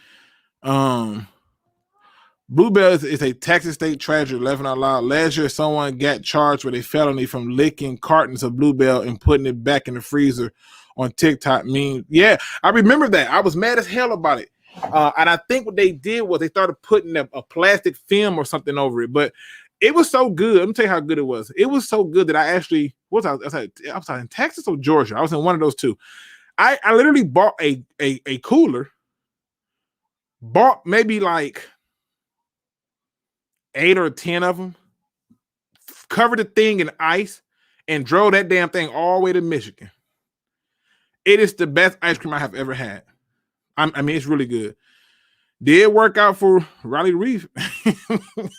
Bluebell is a Texas state tragedy, laughing out loud. Last year, someone got charged with a felony from licking cartons of Bluebell and putting it back in the freezer on TikTok. Yeah, I remember that. I was mad as hell about it. And I think what they did was they started putting a plastic film or something over it. But it was so good. Let me tell you how good it was. It was so good that I actually I was in Texas or Georgia. I was in one of those two. I literally bought a cooler, bought maybe like 8 or 10 of them, covered the thing in ice, and drove that damn thing all the way to Michigan. It is the best ice cream I have ever had. I mean, it's really good. Did work out for Riley Reef.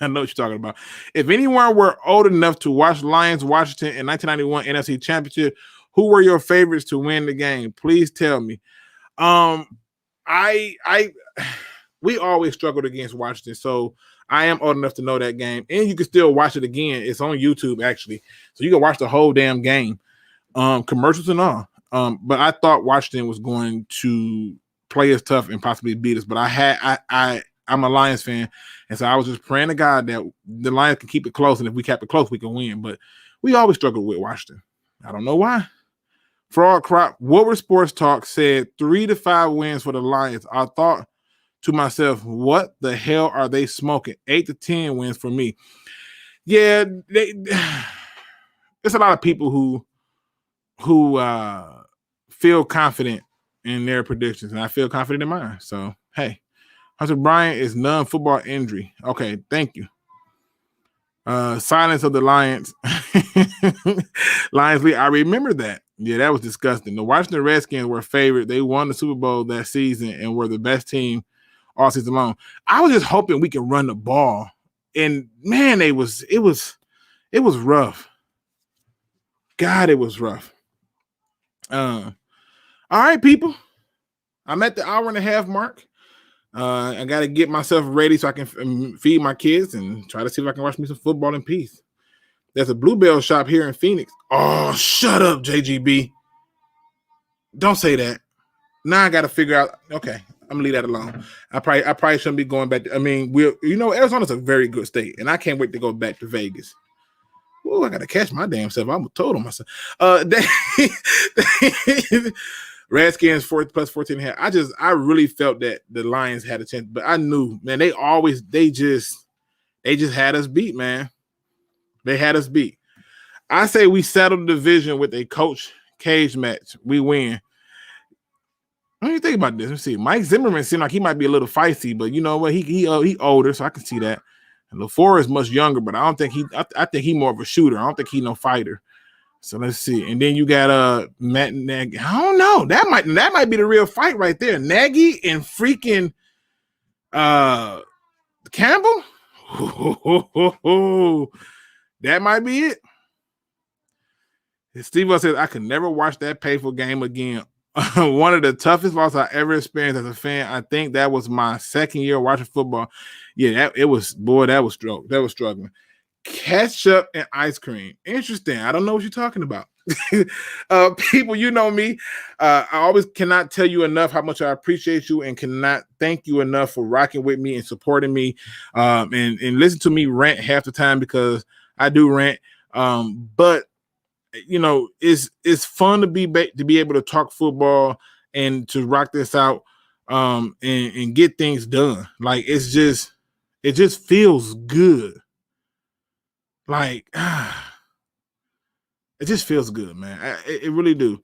I know what you're talking about. If anyone were old enough to watch Lions Washington in 1991 NFC Championship, who were your favorites to win the game? Please tell me. We always struggled against Washington, so I am old enough to know that game. And you can still watch it again. It's on YouTube, actually. So you can watch the whole damn game. Commercials and all. But I thought Washington was going to play us tough and possibly beat us. But I'm a Lions fan, and so I was just praying to God that the Lions can keep it close, and if we kept it close, we can win. But we always struggled with Washington. I don't know why. Fraud Crop, Woodward Sports Talk said 3 to 5 wins for the Lions. I thought to myself, what the hell are they smoking? 8 to 10 wins for me. Yeah, there's a lot of people who feel confident in their predictions, and I feel confident in mine. So, hey, Hunter Bryant is non-football injury. Okay, thank you. Silence of the Lions. Lions lead. I remember that. Yeah, that was disgusting. The Washington Redskins were favored. They won the Super Bowl that season and were the best team all season long. I was just hoping we could run the ball. And man, it was rough. God, it was rough. All right, people. I'm at the hour and a half mark. I got to get myself ready so I can feed my kids and try to see if I can watch me some football in peace. There's a Bluebell shop here in Phoenix. Oh, shut up, JGB. Don't say that. Now I got to figure out. Okay, I'm gonna leave that alone. I probably shouldn't be going back. Arizona's a very good state, and I can't wait to go back to Vegas. Oh, I got to catch my damn self. I'm total myself. Redskins plus 14.5. I really felt that the Lions had a chance, but I knew, man, they just had us beat, man. They had us beat. I say we settled the division with a coach cage match. We win. What do you think about this? Let's see. Mike Zimmerman seemed like he might be a little feisty, but you know what? He older, so I can see that. And LaFleur is much younger, but I think he more of a shooter. I don't think he no fighter. So let's see. And then you got Matt Nagy. I don't know. That might be the real fight right there. Nagy and freaking Campbell. That might be it. Steve says, I could never watch that painful game again. One of the toughest losses I ever experienced as a fan. I think that was my second year watching football. Yeah, that was struggling. Ketchup and ice cream. Interesting. I don't know what you're talking about. People, you know me. I always cannot tell you enough how much I appreciate you and cannot thank you enough for rocking with me and supporting me and listen to me rant half the time because I do rant. But you know, it's fun to be able to talk football and to rock this out and get things done. Like it just feels good. Like it just feels good, man. It really do.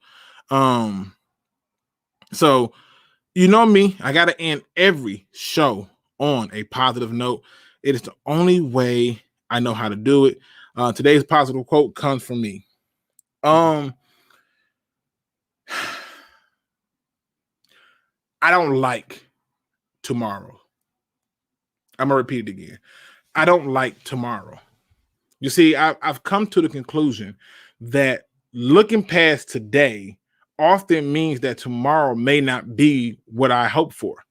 So you know me, I gotta end every show on a positive note. It is the only way I know how to do it. Today's positive quote comes from me. I don't like tomorrow. I'm gonna repeat it again. I don't like tomorrow. You see, I've come to the conclusion that looking past today often means that tomorrow may not be what I hope for.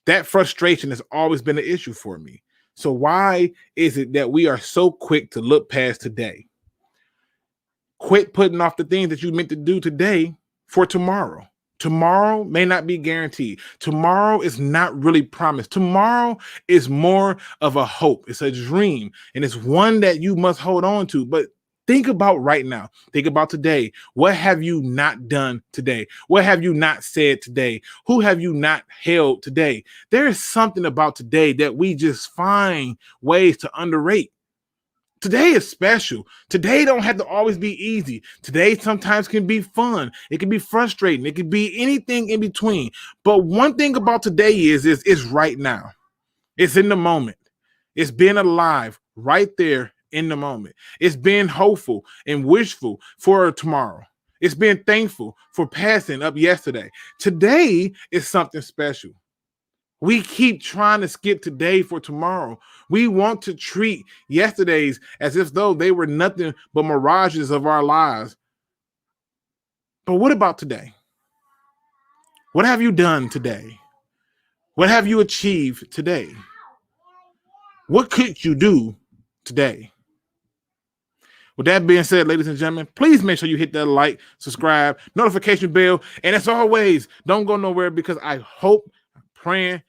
That frustration has always been an issue for me. So why is it that we are so quick to look past today? Quit putting off the things that you meant to do today for tomorrow. Tomorrow may not be guaranteed. Tomorrow is not really promised. Tomorrow is more of a hope. It's a dream, and it's one that you must hold on to. But Think about right now. Think about today. What have you not done today? What have you not said today? Who have you not held today? There is something about today that we just find ways to underrate. Today is special. Today don't have to always be easy. Today sometimes can be fun. It can be frustrating. It can be anything in between. But one thing about today is it's right now. It's in the moment. It's being alive right there in the moment. It's being hopeful and wishful for tomorrow. It's being thankful for passing up yesterday. Today is something special. We keep trying to skip today for tomorrow. We want to treat yesterdays as if though they were nothing but mirages of our lives. But what about today? What have you done today? What have you achieved today? What could you do today? With that being said, ladies and gentlemen, please make sure you hit that like, subscribe, notification bell. And as always, don't go nowhere because I hope, praying,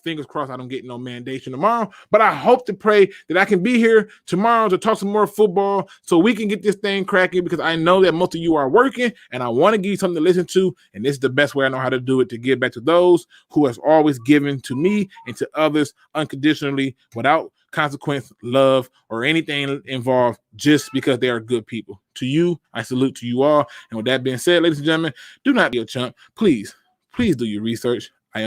fingers crossed I don't get no mandation tomorrow. But I hope to pray that I can be here tomorrow to talk some more football so we can get this thing cracking, because I know that most of you are working and I want to give you something to listen to. And this is the best way I know how to do it, to give back to those who has always given to me and to others unconditionally, without consequence, love, or anything involved, just because they are good people. To you, I salute to you all. And with that being said, ladies and gentlemen, do not be a chump. Please do your research.